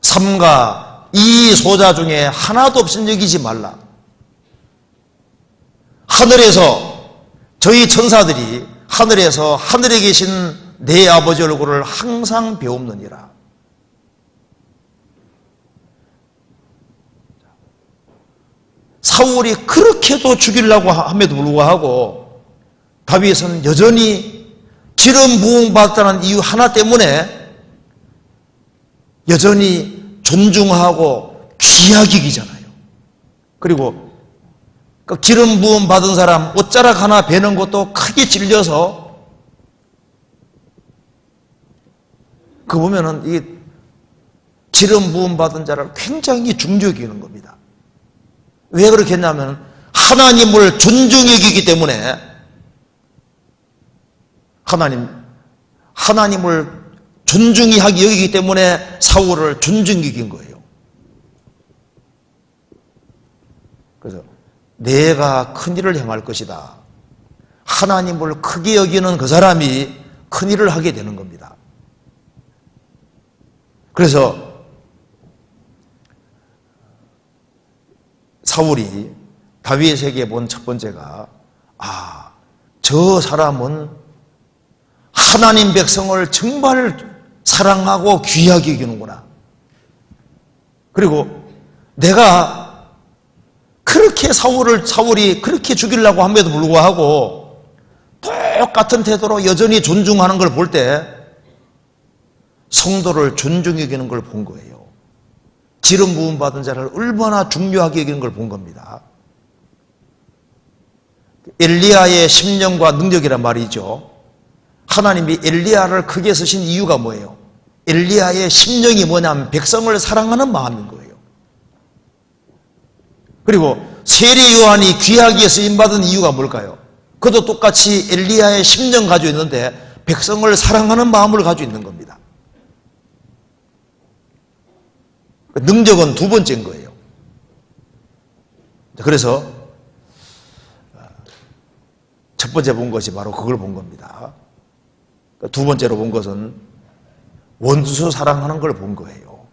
삼가 이 소자 중에 하나도 없인 여기지 말라. 하늘에서 저희 천사들이 하늘에서 하늘에 계신 내 아버지 얼굴을 항상 배웁느니라. 사울이 그렇게도 죽이려고 함에도 불구하고 다윗은 여전히 기름 부음 받았다는 이유 하나 때문에 여전히 존중하고 귀하게 여기잖아요. 그리고 그 기름 부음 받은 사람 옷자락 하나 베는 것도 크게 찔려서 그 보면은 이 기름 부음 받은 자를 굉장히 중요히 여기는 겁니다. 왜 그렇게 했냐면 하나님을 존중히 여기기 때문에 하나님을 존중히 하기 여기기 때문에 사울을 존중히 여긴 거예요. 그래서 내가 큰일을 행할 것이다. 하나님을 크게 여기는 그 사람이 큰일을 하게 되는 겁니다. 그래서 사울이 다윗에게 본 첫 번째가 아, 저 사람은 하나님 백성을 정말 사랑하고 귀하게 여기는구나. 그리고 내가 그렇게 사울이 그렇게 죽이려고 함에도 불구하고 똑같은 태도로 여전히 존중하는 걸 볼 때 성도를 존중히 여기는 걸 본 거예요. 기름 부음 받은 자를 얼마나 중요하게 여기는 걸 본 겁니다. 엘리야의 심령과 능력이란 말이죠. 하나님이 엘리야를 크게 쓰신 이유가 뭐예요? 엘리야의 심령이 뭐냐면 백성을 사랑하는 마음인 거예요. 그리고 세례 요한이 귀하게 쓰임받은 이유가 뭘까요? 그도 똑같이 엘리야의 심령 가지고 있는데 백성을 사랑하는 마음을 가지고 있는 겁니다. 능력은 두 번째인 거예요. 그래서 첫 번째 본 것이 바로 그걸 본 겁니다. 두 번째로 본 것은 원수 사랑하는 걸 본 거예요.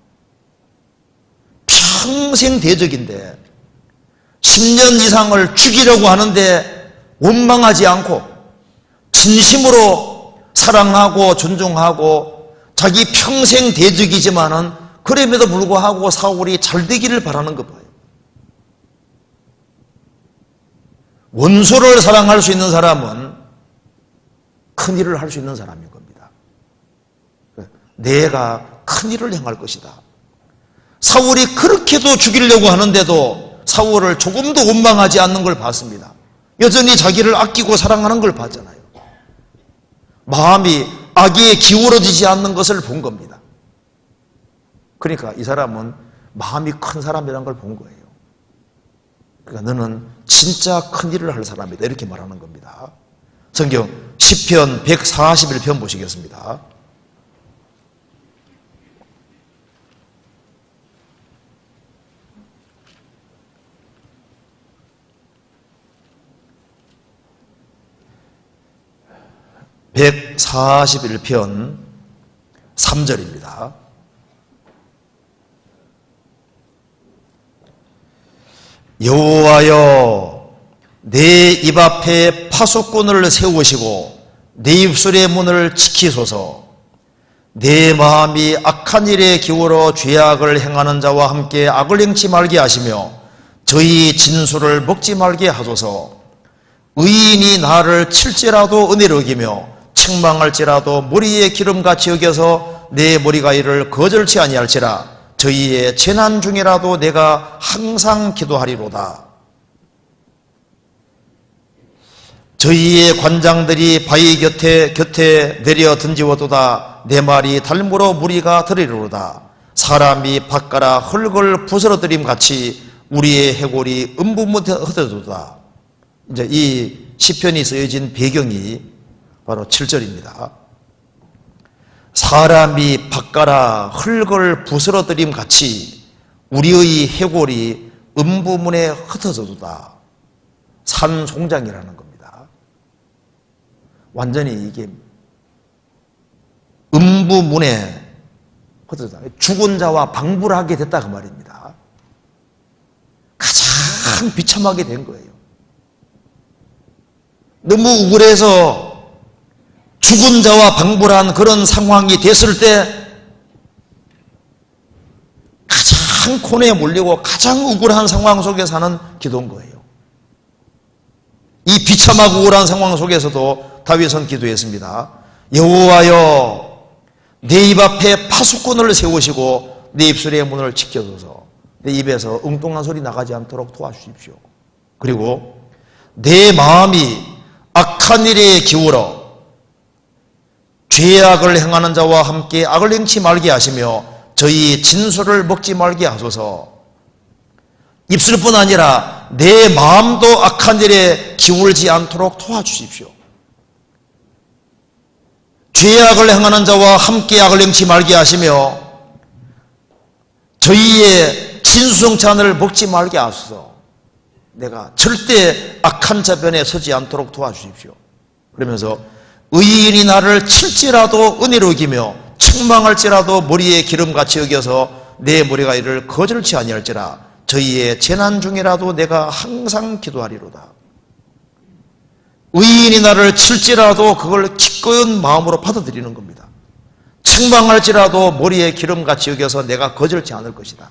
평생 대적인데 10년 이상을 죽이려고 하는데 원망하지 않고 진심으로 사랑하고 존중하고 자기 평생 대적이지만은 그럼에도 불구하고 사울이 잘 되기를 바라는 것 봐요. 원수를 사랑할 수 있는 사람은 큰일을 할 수 있는 사람인 겁니다. 내가 큰일을 행할 것이다. 사울이 그렇게도 죽이려고 하는데도 사울을 조금도 원망하지 않는 걸 봤습니다. 여전히 자기를 아끼고 사랑하는 걸 봤잖아요. 마음이 악에 기울어지지 않는 것을 본 겁니다. 그러니까 이 사람은 마음이 큰 사람이라는 걸 본 거예요. 그러니까 너는 진짜 큰일을 할 사람이다 이렇게 말하는 겁니다. 성경 시편 141편 보시겠습니다. (141편) 3절입니다. 여호와여 내 입 앞에 파수꾼을 세우시고 내 입술의 문을 지키소서. 내 마음이 악한 일에 기울어 죄악을 행하는 자와 함께 악을 행치 말게 하시며 저희 진술을 먹지 말게 하소서. 의인이 나를 칠지라도 은혜로 여기며 책망할지라도 머리에 기름같이 여겨서 내 머리가 이를 거절치 아니할지라. 저희의 재난 중이라도 내가 항상 기도하리로다. 저희의 관장들이 바위 곁에 내려 던지워도다. 내 말이 달무로 무리가 들으리로다. 사람이 밭가라 흙을 부스러뜨림 같이 우리의 해골이 음부못 흩어도다. 이제 이 시편이 쓰여진 배경이 바로 7절입니다. 사람이 밭가라 흙을 부스러뜨림 같이 우리의 해골이 음부문에 흩어져도다. 산송장이라는 겁니다. 완전히 이게 음부문에 흩어져다. 죽은 자와 방불을 하게 됐다 그 말입니다. 가장 비참하게 된 거예요. 너무 우울해서 죽은 자와 방불한 그런 상황이 됐을 때 가장 고뇌에 몰리고 가장 우울한 상황 속에서 하는 기도인 거예요. 이 비참하고 우울한 상황 속에서도 다윗은 기도했습니다. 여호와여 내 입 앞에 파수꾼을 세우시고 내 입술의 문을 지켜줘서 내 입에서 엉뚱한 소리 나가지 않도록 도와주십시오. 그리고 내 마음이 악한 일에 기울어 죄악을 행하는 자와 함께 악을 행치 말게 하시며 저희 진술을 먹지 말게 하소서. 입술뿐 아니라 내 마음도 악한 일에 기울지 않도록 도와주십시오. 죄악을 행하는 자와 함께 악을 행치 말게 하시며 저희의 진수성찬을 먹지 말게 하소서. 내가 절대 악한 자변에 서지 않도록 도와주십시오. 그러면서 의인이 나를 칠지라도 은혜로 여기며 책망할지라도 머리에 기름같이 여겨서 내 머리가 이를 거절치 아니할지라. 저희의 재난 중이라도 내가 항상 기도하리로다. 의인이 나를 칠지라도 그걸 기꺼운 마음으로 받아들이는 겁니다. 책망할지라도 머리에 기름같이 여겨서 내가 거절치 않을 것이다.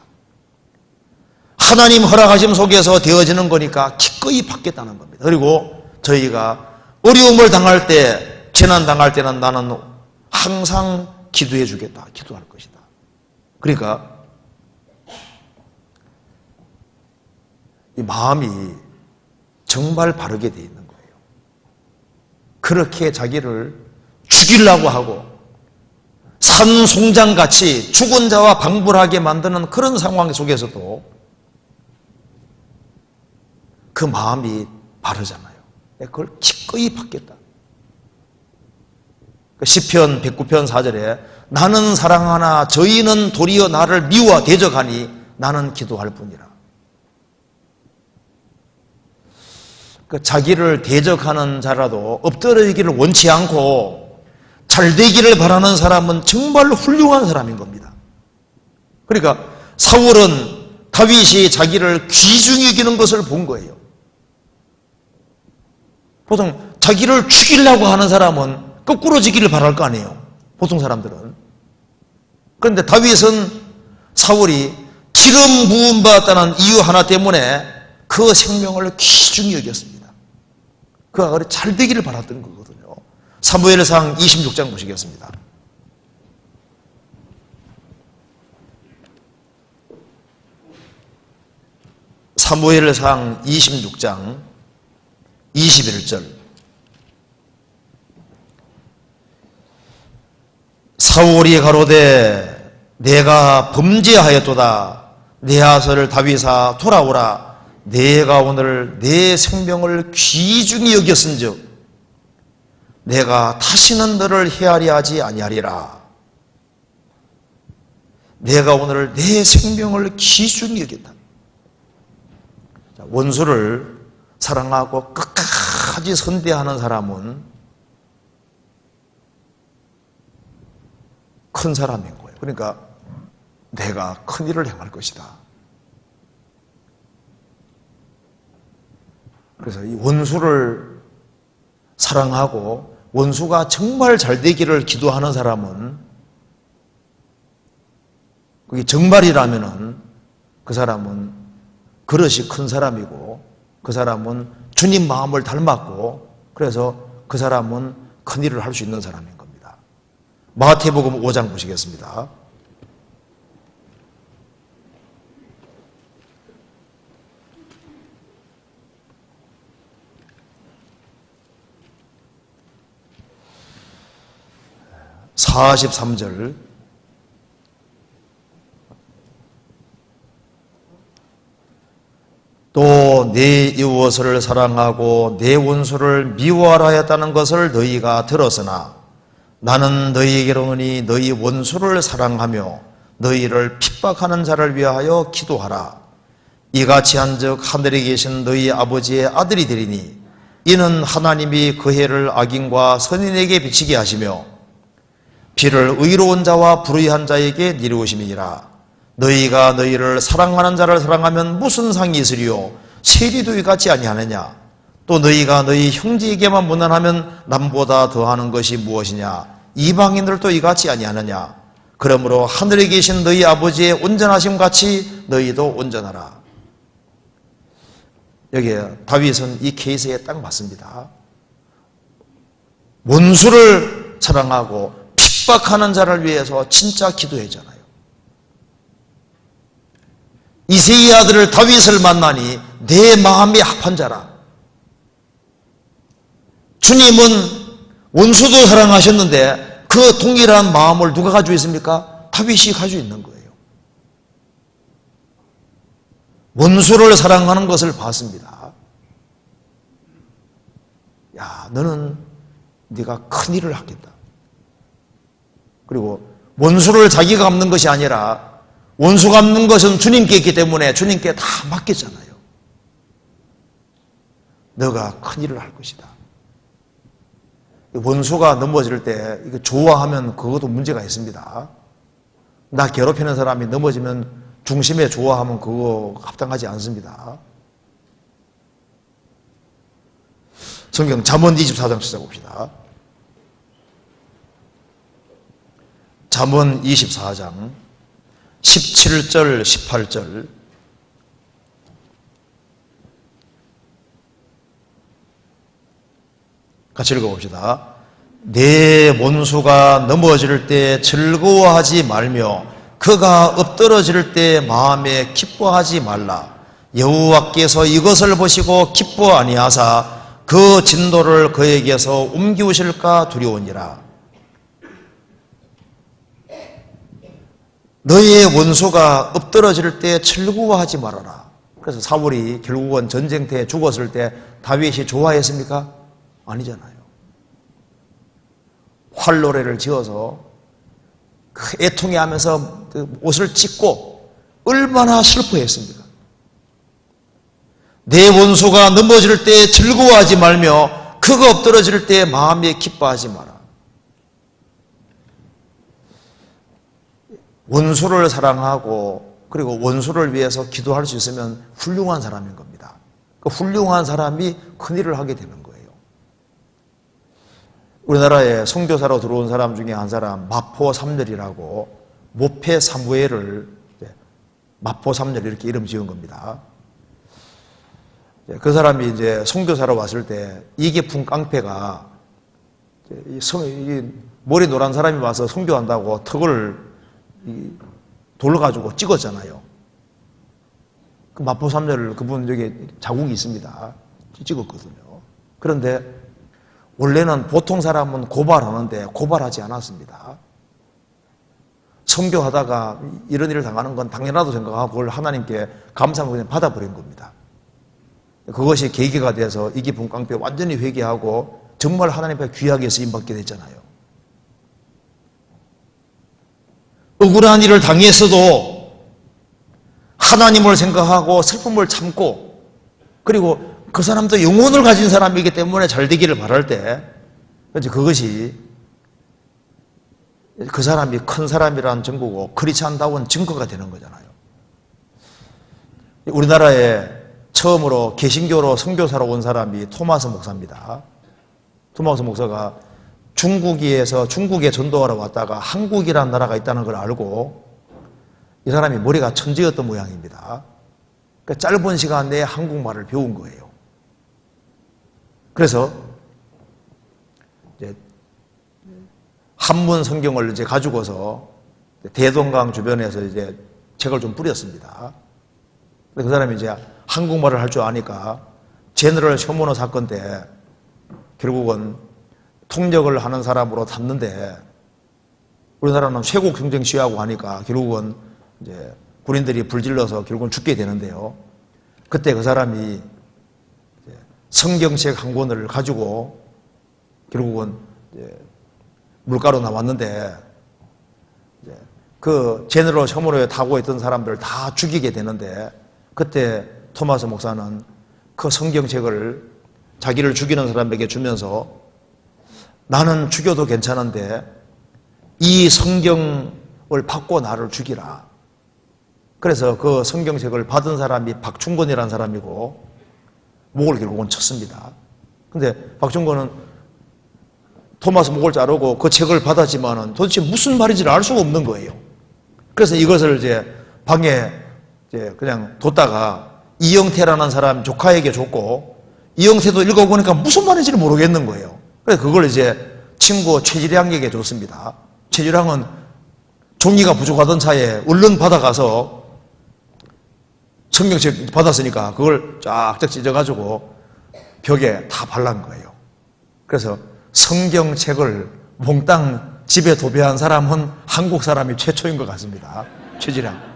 하나님 허락하심 속에서 되어지는 거니까 기꺼이 받겠다는 겁니다. 그리고 저희가 어려움을 당할 때, 재난 당할 때는 나는 항상 기도해 주겠다. 기도할 것이다. 그러니까 이 마음이 정말 바르게 되어 있는 거예요. 그렇게 자기를 죽이려고 하고 산송장같이 죽은 자와 방불하게 만드는 그런 상황 속에서도 그 마음이 바르잖아요. 그걸 기꺼이 받겠다. 시편 109편 4절에 나는 사랑하나 저희는 도리어 나를 미워 대적하니 나는 기도할 뿐이라. 자기를 대적하는 자라도 엎드러지기를 원치 않고 잘 되기를 바라는 사람은 정말 훌륭한 사람인 겁니다. 그러니까 사울은 다윗이 자기를 귀중히 여기는 것을 본 거예요. 보통 자기를 죽이려고 하는 사람은 거꾸로 지기를 바랄 거 아니에요, 보통 사람들은. 그런데 다윗은 사울이 기름 부음 받았다는 이유 하나 때문에 그 생명을 귀중히 여겼습니다. 그가 잘 되기를 바랐던 거거든요. 사무엘상 26장 보시겠습니다. 사무엘상 26장 21절. 사울이 가로되 내가 범죄하였도다. 내 아들 다윗아 돌아오라. 내가 오늘 내 생명을 귀중히 여겼은즉 내가 다시는 너를 헤아려 하지 아니하리라. 내가 오늘 내 생명을 귀중히 여겼다. 원수를 사랑하고 끝까지 선대하는 사람은 큰 사람인 거예요. 그러니까 내가 큰 일을 행할 것이다. 그래서 이 원수를 사랑하고 원수가 정말 잘 되기를 기도하는 사람은, 그게 정말이라면은 그 사람은 그릇이 큰 사람이고 그 사람은 주님 마음을 닮았고 그래서 그 사람은 큰 일을 할 수 있는 사람인 겁니다. 마태복음 5장 보시겠습니다. (43절) 또 내 이웃을 사랑하고 내 원수를 미워하라 했다는 것을 너희가 들었으나 나는 너희에게로는 너희 원수를 사랑하며 너희를 핍박하는 자를 위하여 기도하라. 이같이 한즉 하늘에 계신 너희 아버지의 아들이 되리니 이는 하나님이 그 해를 악인과 선인에게 비치게 하시며 비를 의로운 자와 불의한 자에게 내리우심이니라. 너희가 너희를 사랑하는 자를 사랑하면 무슨 상이 있으리요? 세리도 이같이 아니하느냐? 또 너희가 너희 형제에게만 무난하면 남보다 더하는 것이 무엇이냐? 이방인들도 이같이 아니하느냐? 그러므로 하늘에 계신 너희 아버지의 온전하심 같이 너희도 온전하라. 여기에 다윗은 이 케이스에 딱 맞습니다. 원수를 사랑하고 핍박하는 자를 위해서 진짜 기도했잖아요. 이새의 아들 다윗을 만나니 내 마음이 합한 자라. 주님은 원수도 사랑하셨는데 그 동일한 마음을 누가 가지고 있습니까? 다윗이 가지고 있는 거예요. 원수를 사랑하는 것을 봤습니다. 야, 너는 네가 큰 일을 하겠다. 그리고 원수를 자기가 갚는 것이 아니라 원수 갚는 것은 주님께 있기 때문에 주님께 다 맡겼잖아요. 너가 큰 일을 할 것이다. 원수가 넘어질 때 이거 좋아하면 그것도 문제가 있습니다. 나 괴롭히는 사람이 넘어지면 중심에 좋아하면 그거 합당하지 않습니다. 성경 잠언 24장 찾아봅시다. 잠언 24장 17절 18절 같이 읽어봅시다. 내 원수가 넘어질 때 즐거워하지 말며 그가 엎드러질 때 마음에 기뻐하지 말라. 여호와께서 이것을 보시고 기뻐 아니하사 그 진노를 그에게서 옮기우실까 두려우니라. 너희의 원수가 엎드러질 때 즐거워하지 말아라. 그래서 사울이 결국은 전쟁터에 죽었을 때 다윗이 좋아했습니까? 아니잖아요. 활노래를 지어서 그 애통해하면서 그 옷을 찢고 얼마나 슬퍼했습니까? 내 원수가 넘어질 때 즐거워하지 말며 그가 엎드러질 때 마음에 기뻐하지 마라. 원수를 사랑하고 그리고 원수를 위해서 기도할 수 있으면 훌륭한 사람인 겁니다. 그 훌륭한 사람이 큰일을 하게 되는 거예요. 우리나라에 선교사로 들어온 사람 중에 한 사람 마포삼렬이라고 모패 사무엘을 마포삼렬 이렇게 이름 지은 겁니다. 그 사람이 이제 선교사로 왔을 때 이계풍 깡패가 머리 노란 사람이 와서 선교한다고 턱을 돌로 가지고 찍었잖아요. 그 마포삼렬 그분 여기 자국이 있습니다. 찍었거든요. 그런데 원래는 보통 사람은 고발하는데 고발하지 않았습니다. 선교하다가 이런 일을 당하는 건 당연하다고 생각하고 그걸 하나님께 감사하고 그냥 받아버린 겁니다. 그것이 계기가 돼서 이기풍 깡패 완전히 회개하고 정말 하나님 앞에 귀하게 쓰임받게 됐잖아요. 억울한 일을 당했어도 하나님을 생각하고 슬픔을 참고 그리고 그 사람도 영혼을 가진 사람이기 때문에 잘 되기를 바랄 때 그것이 그 사람이 큰 사람이라는 증거고 크리스찬다운 증거가 되는 거잖아요. 우리나라에 처음으로 개신교로 선교사로 온 사람이 토마스 목사입니다. 토마스 목사가 중국에 전도하러 왔다가 한국이라는 나라가 있다는 걸 알고 이 사람이 머리가 천재였던 모양입니다. 그러니까 짧은 시간 내에 한국말을 배운 거예요. 그래서 이제 한문 성경을 이제 가지고서 대동강 주변에서 이제 책을 좀 뿌렸습니다. 그 사람이 이제 한국말을 할 줄 아니까 제너럴 쇼모너 사건 때 결국은 통역을 하는 사람으로 탔는데 우리나라는 쇄국 경쟁 시하고 하니까 결국은 이제 군인들이 불질러서 결국은 죽게 되는데요. 그때 그 사람이 성경책 한 권을 가지고 결국은 물가로 나왔는데 그 제너럴 쇼모너에 타고 있던 사람들 다 죽이게 되는데 그때 토마스 목사는 그 성경책을 자기를 죽이는 사람에게 주면서 나는 죽여도 괜찮은데 이 성경을 받고 나를 죽이라. 그래서 그 성경책을 받은 사람이 박충건이라는 사람이고 목을 결국은 쳤습니다. 근데 박충건은 토마스 목을 자르고 그 책을 받았지만은 도대체 무슨 말인지를 알 수가 없는 거예요. 그래서 이것을 이제 방에 이제 그냥 뒀다가 이영태라는 사람 조카에게 줬고 이영태도 읽어보니까 무슨 말인지를 모르겠는 거예요. 그래서 그걸 이제 친구 최지량에게 줬습니다. 최지량은 종이가 부족하던 차에 얼른 받아가서 성경책 받았으니까 그걸 쫙쫙 찢어가지고 벽에 다 발란 거예요. 그래서 성경책을 몽땅 집에 도배한 사람은 한국 사람이 최초인 것 같습니다. 최지량.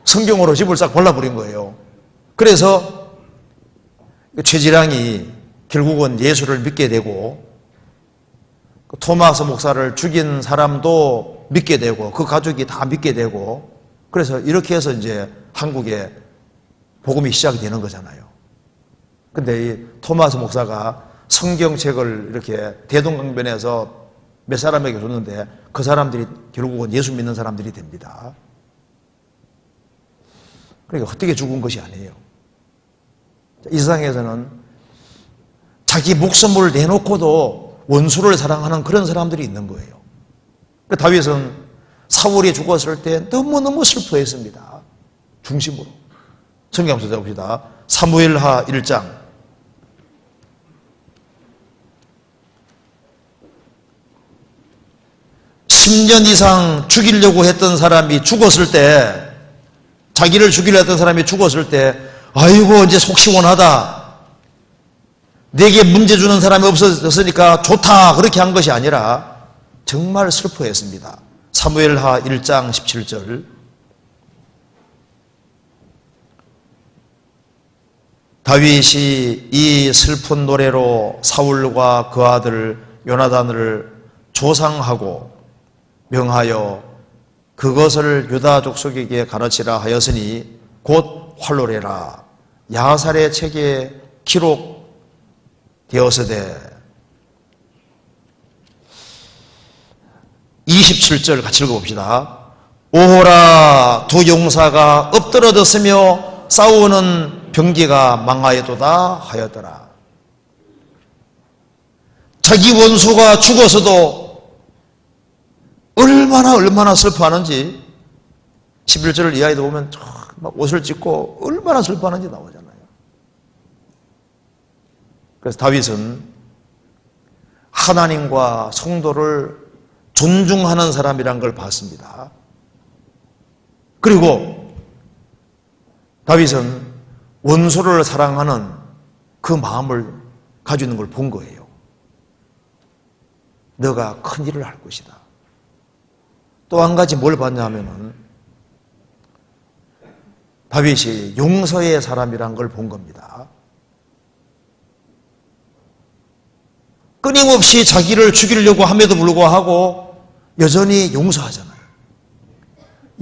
성경으로 집을 싹 발라버린 거예요. 그래서 최지량이 결국은 예수를 믿게 되고 토마스 목사를 죽인 사람도 믿게 되고 그 가족이 다 믿게 되고 그래서 이렇게 해서 이제 한국에 복음이 시작이 되는 거잖아요. 근데 이 토마스 목사가 성경책을 이렇게 대동강변에서 몇 사람에게 줬는데 그 사람들이 결국은 예수 믿는 사람들이 됩니다. 그러니까 헛되게 죽은 것이 아니에요. 이 세상에서는 자기 목숨을 내놓고도 원수를 사랑하는 그런 사람들이 있는 거예요. 다윗은 사울이 죽었을 때 너무너무 슬퍼했습니다. 중심으로. 성경 한번 찾아봅시다. 사무엘하 1장. (10년) 이상 죽이려고 했던 사람이 죽었을 때 자기를 죽이려 했던 사람이 죽었을 때 아이고 이제 속 시원하다 내게 문제 주는 사람이 없어졌으니까 좋다 그렇게 한 것이 아니라 정말 슬퍼했습니다. 사무엘하 1장 17절. 다윗이 이 슬픈 노래로 사울과 그 아들 요나단을 조상하고 명하여 그것을 유다 족속에게 가르치라 하였으니 곧 활로래라. 야살의 책에 기록되었으되 27절 같이 읽어봅시다. 오호라 두 용사가 엎드러졌으며 싸우는 병기가 망하였도다 하였더라. 자기 원수가 죽어서도 얼마나 슬퍼하는지 11절을 이하에도 보면 막 옷을 찢고 얼마나 슬퍼하는지 나오잖아요. 그래서 다윗은 하나님과 성도를 존중하는 사람이란 걸 봤습니다. 그리고 다윗은 원수를 사랑하는 그 마음을 가지고 있는 걸 본 거예요. 너가 큰 일을 할 것이다. 또 한 가지 뭘 봤냐면은 다윗이 용서의 사람이란 걸 본 겁니다. 끊임없이 자기를 죽이려고 함에도 불구하고 여전히 용서하잖아요.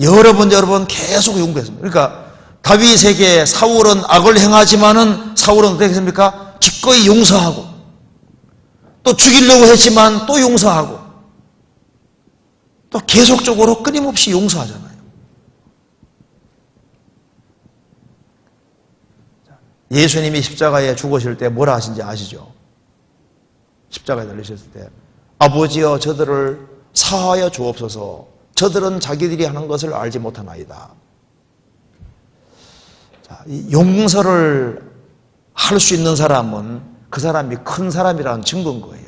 여러 번 계속 용서했습니다. 그러니까 다윗에게 사울은 악을 행하지만은 사울은 어떻게 했습니까? 기꺼이 용서하고 또 죽이려고 했지만 또 용서하고 또 계속적으로 끊임없이 용서하잖아요. 예수님이 십자가에 죽으실 때 뭐라 하신지 아시죠? 십자가에 달리셨을 때 아버지여 저들을 사하여 주옵소서 저들은 자기들이 하는 것을 알지 못하나이다. 이 용서를 할 수 있는 사람은 그 사람이 큰 사람이라는 증거인 거예요.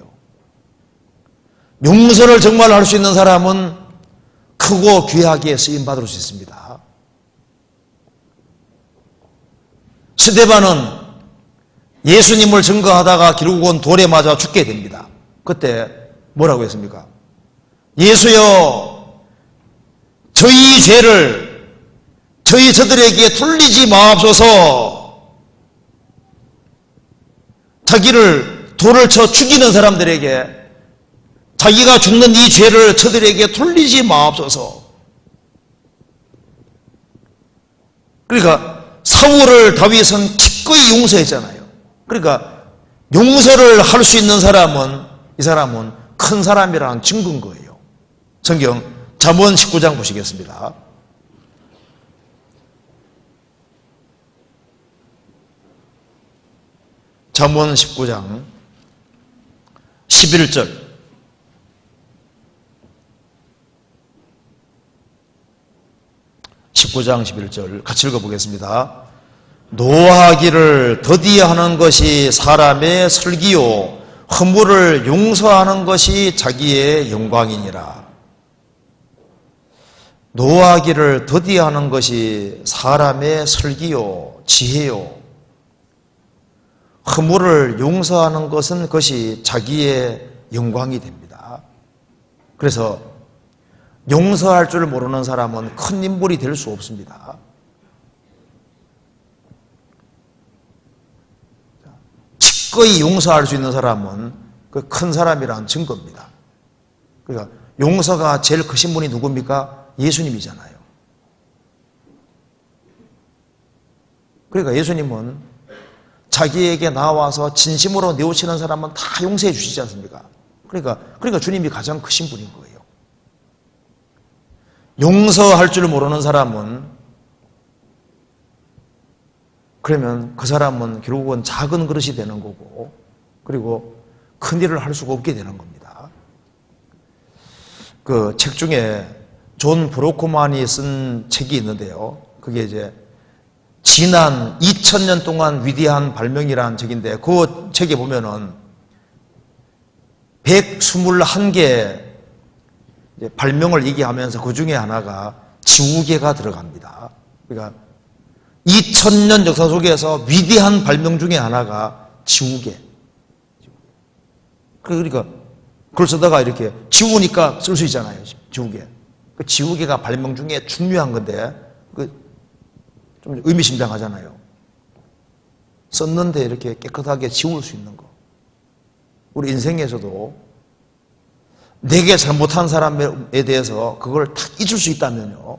용서를 정말 할 수 있는 사람은 크고 귀하게 쓰임받을 수 있습니다. 스데반은 예수님을 증거하다가 결국은 돌에 맞아 죽게 됩니다. 그때 뭐라고 했습니까? 예수여 저희 죄를 저들에게 돌리지 마옵소서. 자기를 돌을 쳐 죽이는 사람들에게 자기가 죽는 이 죄를 저들에게 돌리지 마옵소서. 그러니까 사울을 다윗은 기꺼이 용서했잖아요. 그러니까 용서를 할 수 있는 사람은 이 사람은 큰 사람이라는 증거인 거예요. 성경 잠언 19장 보시겠습니다. 잠언 19장 11절. (19장 11절) 같이 읽어보겠습니다. 노하기를 더디하는 것이 사람의 슬기요 허물을 용서하는 것이 자기의 영광이니라. 노하기를 더디하는 것이 사람의 슬기요 지혜요 허물을 용서하는 것은 그것이 자기의 영광이 됩니다. 그래서 용서할 줄 모르는 사람은 큰 인물이 될 수 없습니다. 기꺼이 용서할 수 있는 사람은 그 큰 사람이라는 증거입니다. 그러니까 용서가 제일 크신 분이 누굽니까? 예수님이잖아요. 그러니까 예수님은 자기에게 나와서 진심으로 뉘우치는 사람은 다 용서해 주시지 않습니까? 그러니까 주님이 가장 크신 분인 거예요. 용서할 줄 모르는 사람은 그러면 그 사람은 결국은 작은 그릇이 되는 거고 그리고 큰 일을 할 수가 없게 되는 겁니다. 그 책 중에 존 브로크만이 쓴 책이 있는데요. 그게 이제 지난 2000년 동안 위대한 발명이라는 책인데 그 책에 보면은 121개 발명을 얘기하면서 그 중에 하나가 지우개가 들어갑니다. 그러니까 2000년 역사 속에서 위대한 발명 중에 하나가 지우개. 그러니까 그걸 쓰다가 이렇게 지우니까 쓸 수 있잖아요. 지우개. 그 지우개가 발명 중에 중요한 건데 좀 의미심장하잖아요. 썼는데 이렇게 깨끗하게 지울 수 있는 거. 우리 인생에서도 내게 잘못한 사람에 대해서 그걸 다 잊을 수 있다면요.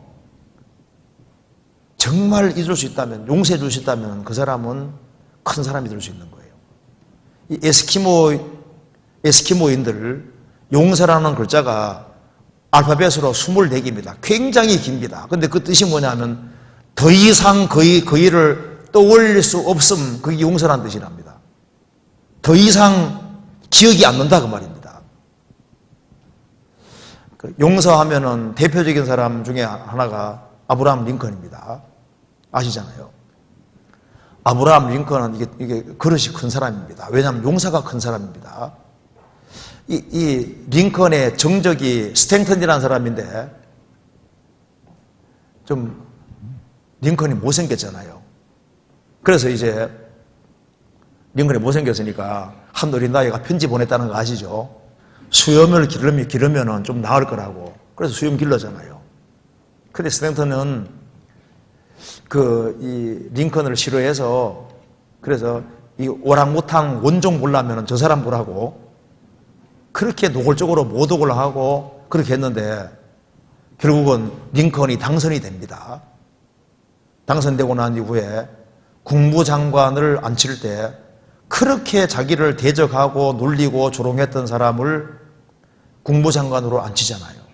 정말 잊을 수 있다면, 용서해 줄 수 있다면 그 사람은 큰 사람이 될 수 있는 거예요. 이 에스키모인들 용서라는 글자가 알파벳으로 24개입니다. 굉장히 깁니다. 근데 그 뜻이 뭐냐면 더 이상 그 일을 떠올릴 수 없음, 그게 용서라는 뜻이랍니다. 더 이상 기억이 안 난다 그 말입니다. 용서하면은 대표적인 사람 중에 하나가 아브라함 링컨입니다. 아시잖아요. 아브라함 링컨은 이게 그릇이 큰 사람입니다. 왜냐하면 용서가 큰 사람입니다. 이 링컨의 정적이 스탠턴이라는 사람인데 좀 링컨이 못생겼잖아요. 그래서 이제 링컨이 못생겼으니까 한 어린아이가 편지 보냈다는 거 아시죠? 수염을 기르면 좀 나을 거라고. 그래서 수염 길러잖아요. 근데 스탠턴은 이 링컨을 싫어해서 그래서 이 오랑우탕 원종 보려면 저 사람 보라고 그렇게 노골적으로 모독을 하고 그렇게 했는데 결국은 링컨이 당선이 됩니다. 당선되고 난 이후에 국무장관을 앉힐 때 그렇게 자기를 대적하고 놀리고 조롱했던 사람을 국무장관으로 앉히잖아요.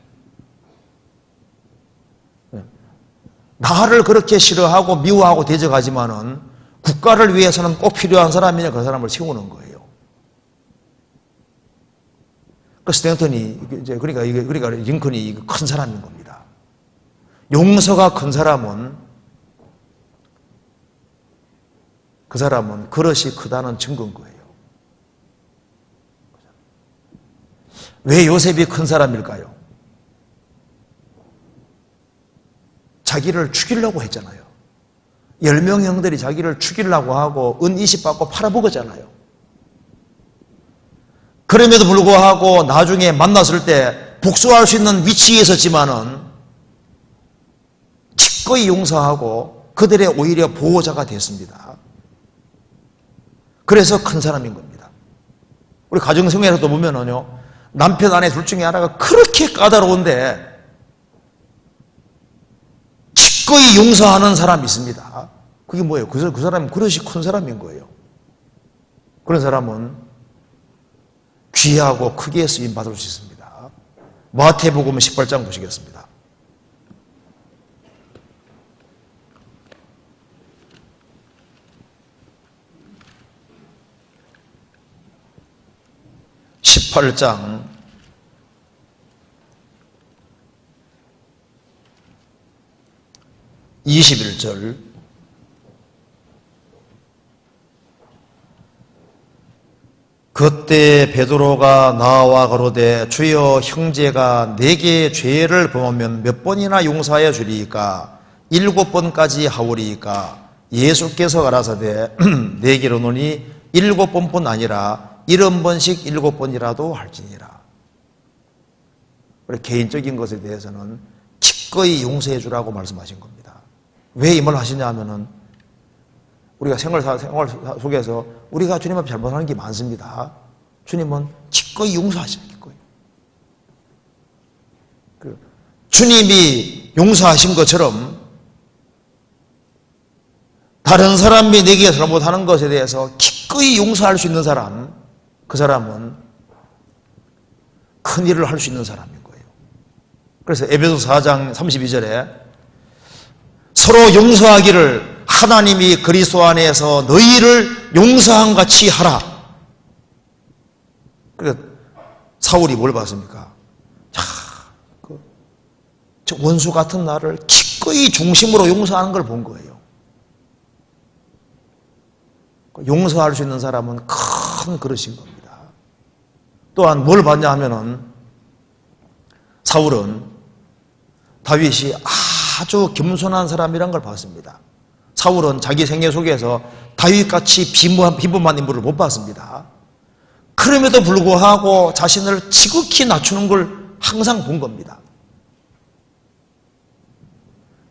나를 그렇게 싫어하고 미워하고 대적하지만은 국가를 위해서는 꼭 필요한 사람이냐 그 사람을 세우는 거예요. 그 스탠턴이 이제 그러니까 링컨이 큰 사람인 겁니다. 용서가 큰 사람은 그 사람은 그릇이 크다는 증거인 거예요. 왜 요셉이 큰 사람일까요? 자기를 죽이려고 했잖아요. 10명의 형들이 자기를 죽이려고 하고 은 20 받고 팔아먹었잖아요. 그럼에도 불구하고 나중에 만났을 때 복수할 수 있는 위치에 있었지만은 기꺼이 용서하고 그들의 오히려 보호자가 됐습니다. 그래서 큰 사람인 겁니다. 우리 가정생활에서도 보면은요, 남편 아내 둘 중에 하나가 그렇게 까다로운데 기꺼이 용서하는 사람이 있습니다. 그게 뭐예요? 그 사람은 그릇이 큰 사람인 거예요. 그런 사람은 귀하고 크게 쓰임 받을 수 있습니다. 마태복음 18장 보시겠습니다. (18장) 21절 그때 베드로가 나와 가로되 주여 형제가 내게 죄를 범하면 몇 번이나 용서하여 주리이까 7번까지 하오리이까 예수께서 가라사대 내게로노니 7번뿐 아니라 70번씩 7번이라도 할지니라. 우리 개인적인 것에 대해서는 기꺼이 용서해 주라고 말씀하신 겁니다. 왜 이 말을 하시냐 하면은 우리가 생활 속에서 우리가 주님 앞에 잘못하는 게 많습니다. 주님은 기꺼이 용서하시는 기꺼이. 주님이 용서하신 것처럼 다른 사람이 내게 잘못하는 것에 대해서 기꺼이 용서할 수 있는 사람, 그 사람은 큰 일을 할 수 있는 사람인 거예요. 그래서 에베소 4장 32절에 서로 용서하기를 하나님이 그리스도 안에서 너희를 용서한 같이 하라. 그러니까 사울이 뭘 봤습니까? 저 원수 같은 나를 기꺼이 중심으로 용서하는 걸 본 거예요. 용서할 수 있는 사람은 큰 그릇인 겁니다. 또한 뭘 봤냐 하면은 사울은 다윗이 아주 겸손한 사람이란 걸 봤습니다. 사울은 자기 생애 속에서 다윗같이 비범한 인물을 못 봤습니다. 그럼에도 불구하고 자신을 지극히 낮추는 걸 항상 본 겁니다.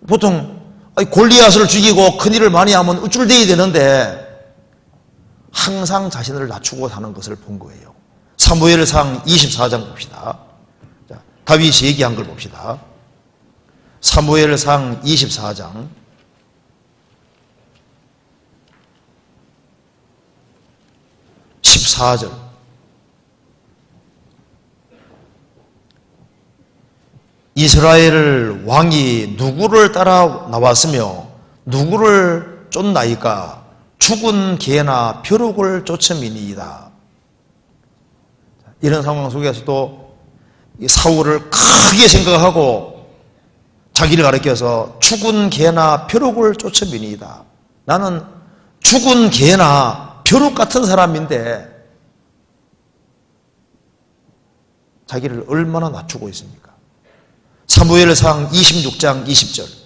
보통 골리앗을 죽이고 큰일을 많이 하면 우쭐대야 되는데 항상 자신을 낮추고 사는 것을 본 거예요. 사무엘상 24장 봅시다. 자, 다윗이 얘기한 걸 봅시다. 사무엘상 24장 14절. 이스라엘 왕이 누구를 따라 나왔으며 누구를 쫓나이까? 죽은 개나 벼룩을 쫓음이니이다. 이런 상황 속에서도 사울을 크게 생각하고 자기를 가리켜서 죽은 개나 벼룩을 쫓음이니이다. 나는 죽은 개나 벼룩 같은 사람인데 자기를 얼마나 낮추고 있습니까? 사무엘상 26장 20절.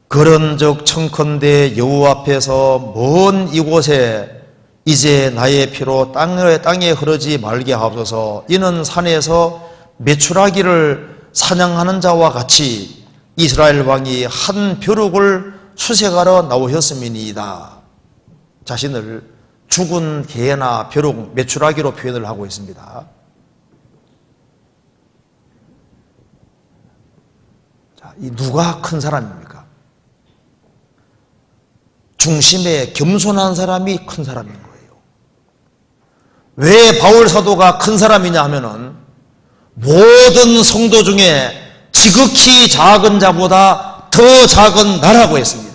그런즉 청컨대 여호와 앞에서 먼 이곳에 이제 나의 피로 땅에 흐르지 말게 하옵소서. 이는 산에서 메추라기를 사냥하는 자와 같이 이스라엘 왕이 한 벼룩을 수색하러 나오셨음이니이다. 자신을 죽은 개나 벼룩, 메추라기로 표현을 하고 있습니다. 자, 이 누가 큰 사람입니까? 중심에 겸손한 사람이 큰 사람인 거예요. 왜 바울 사도가 큰 사람이냐 하면은 모든 성도 중에 지극히 작은 자보다 더 작은 나라고 했습니다.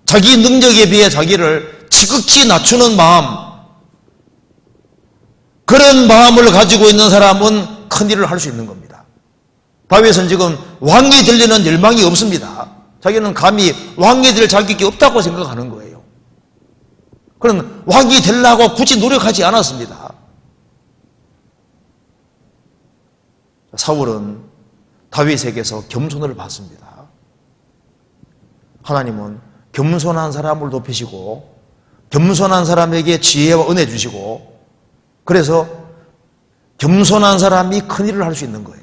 자기 능력에 비해 자기를 지극히 낮추는 마음, 그런 마음을 가지고 있는 사람은 큰일을 할 수 있는 겁니다. 다윗은 지금 왕이 되려는 열망이 없습니다. 자기는 감히 왕이 될 자격이 없다고 생각하는 거예요. 그런 왕이 되려고 굳이 노력하지 않았습니다. 사울은 다윗에게서 겸손을 받습니다. 하나님은 겸손한 사람을 높이시고 겸손한 사람에게 지혜와 은혜 주시고 그래서 겸손한 사람이 큰일을 할 수 있는 거예요.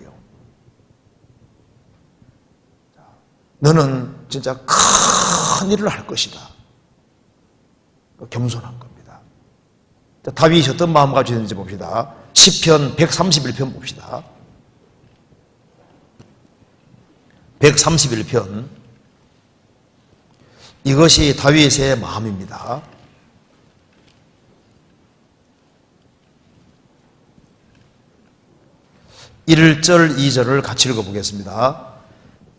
너는 진짜 큰일을 할 것이다. 겸손한 겁니다. 다윗이 어떤 마음 가지고 있는지 봅시다. 시편 131편 봅시다. 131편. 이것이 다윗의 마음입니다. 1절, 2절을 같이 읽어보겠습니다.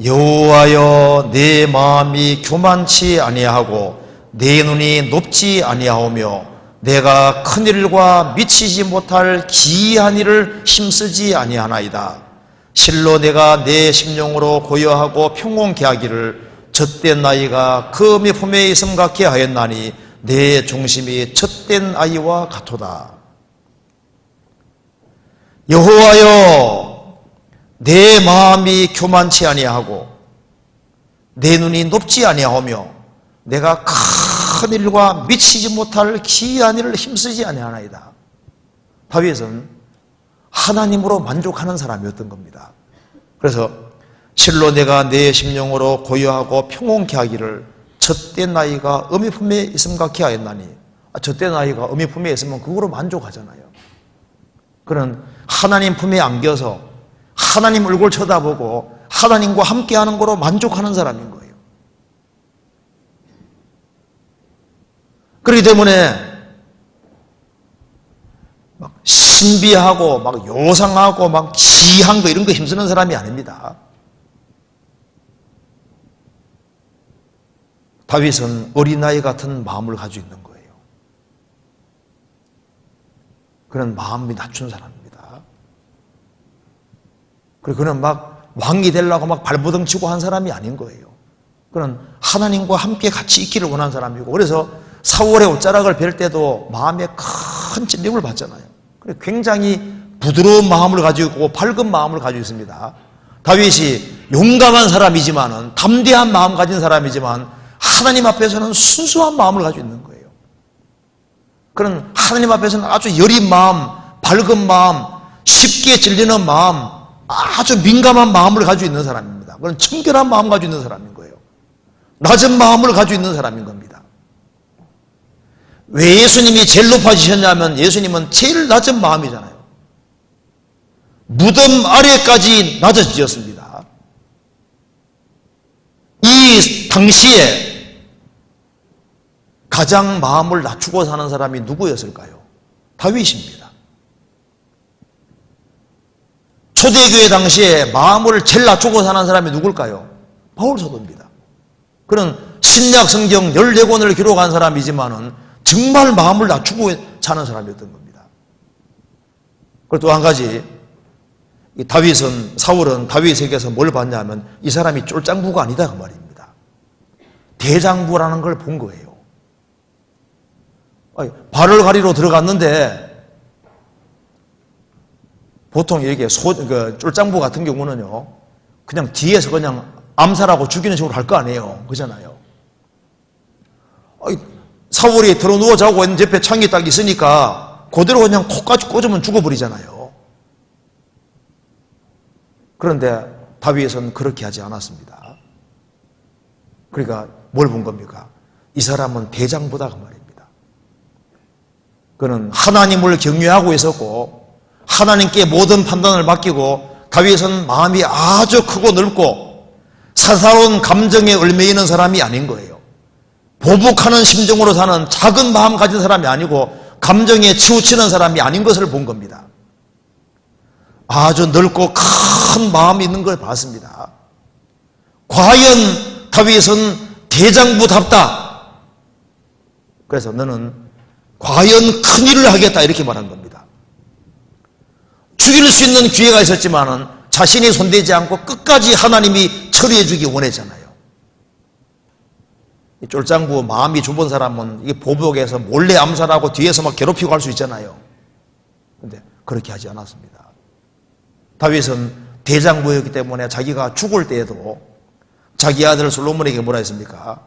여호와여, 내 마음이 교만치 아니하고 내 눈이 높지 아니하오며 내가 큰일과 미치지 못할 기이한 일을 힘쓰지 아니하나이다. 실로 내가 내 심령으로 고요하고 평온케 하기를 젖된 나이가 그 어미 품에 있음 같게 하였나니 내 중심이 젖된 아이와 같도다. 여호와여, 내 마음이 교만치 아니하고 내 눈이 높지 아니하오며 내가 큰 일과 미치지 못할 기이한 일을 힘쓰지 아니하나이다. 다윗은 하나님으로 만족하는 사람이었던 겁니다. 그래서 실로 내가 내 심령으로 고요하고 평온케 하기를 젖된 나이가 어미 품에 있음 같게 하였나니, 젖된 나이가 어미 품에 있으면 그거로 만족하잖아요. 그는 하나님 품에 안겨서 하나님 얼굴 쳐다보고 하나님과 함께하는 거로 만족하는 사람인 거예요. 그렇기 때문에 막 신비하고 막 요상하고 막 기이한 거 이런 거 힘쓰는 사람이 아닙니다. 다윗은 어린아이 같은 마음을 가지고 있는 거예요. 그는 마음이 낮춘 사람입니다. 그리고 그는 막 왕이 되려고 막 발버둥 치고 한 사람이 아닌 거예요. 그는 하나님과 함께 같이 있기를 원한 사람이고, 그래서 사울의 옷자락을 벨 때도 마음에 큰 찔림을 받잖아요. 굉장히 부드러운 마음을 가지고 있고 밝은 마음을 가지고 있습니다. 다윗이 용감한 사람이지만은, 담대한 마음 가진 사람이지만 하나님 앞에서는 순수한 마음을 가지고 있는 거예요. 그런 하나님 앞에서는 아주 여린 마음, 밝은 마음, 쉽게 질리는 마음, 아주 민감한 마음을 가지고 있는 사람입니다. 그런 청결한 마음 가지고 있는 사람인 거예요. 낮은 마음을 가지고 있는 사람인 겁니다. 왜 예수님이 제일 높아지셨냐면 예수님은 제일 낮은 마음이잖아요. 무덤 아래까지 낮아지셨습니다. 이 당시에 가장 마음을 낮추고 사는 사람이 누구였을까요? 다윗입니다. 초대교회 당시에 마음을 제일 낮추고 사는 사람이 누굴까요? 바울 사도입니다. 그는 신약 성경 14권을 기록한 사람이지만은 정말 마음을 낮추고 사는 사람이었던 겁니다. 그리고 또 한 가지, 사울은 다윗에게서 뭘 봤냐면 이 사람이 쫄장부가 아니다 그 말입니다. 대장부라는 걸 본 거예요. 발을 가리러 들어갔는데 보통 이렇게 쫄장부 같은 경우는요, 그냥 뒤에서 그냥 암살하고 죽이는 식으로 할 거 아니에요. 그잖아요. 사울이 들어 누워 자고 있는 옆에 창이 딱 있으니까 그대로 그냥 코까지 꽂으면 죽어버리잖아요. 그런데 다윗은 그렇게 하지 않았습니다. 그러니까 뭘 본 겁니까? 이 사람은 대장부다 그 말입니다. 그는 하나님을 경외하고 있었고 하나님께 모든 판단을 맡기고, 다윗은 마음이 아주 크고 넓고 사사로운 감정에 얽매이는 사람이 아닌 거예요. 보복하는 심정으로 사는 작은 마음 가진 사람이 아니고 감정에 치우치는 사람이 아닌 것을 본 겁니다. 아주 넓고 큰 마음이 있는 걸 봤습니다. 과연 다윗은 대장부답다. 그래서 너는 과연 큰 일을 하겠다 이렇게 말한 겁니다. 죽일 수 있는 기회가 있었지만은 자신이 손대지 않고 끝까지 하나님이 처리해 주기 원했잖아요. 이 쫄장부 마음이 좁은 사람은 이게 보복해서 몰래 암살하고 뒤에서 막 괴롭히고 할 수 있잖아요. 그런데 그렇게 하지 않았습니다. 다윗은 대장부였기 때문에 자기가 죽을 때에도 자기 아들 솔로몬에게 뭐라 했습니까?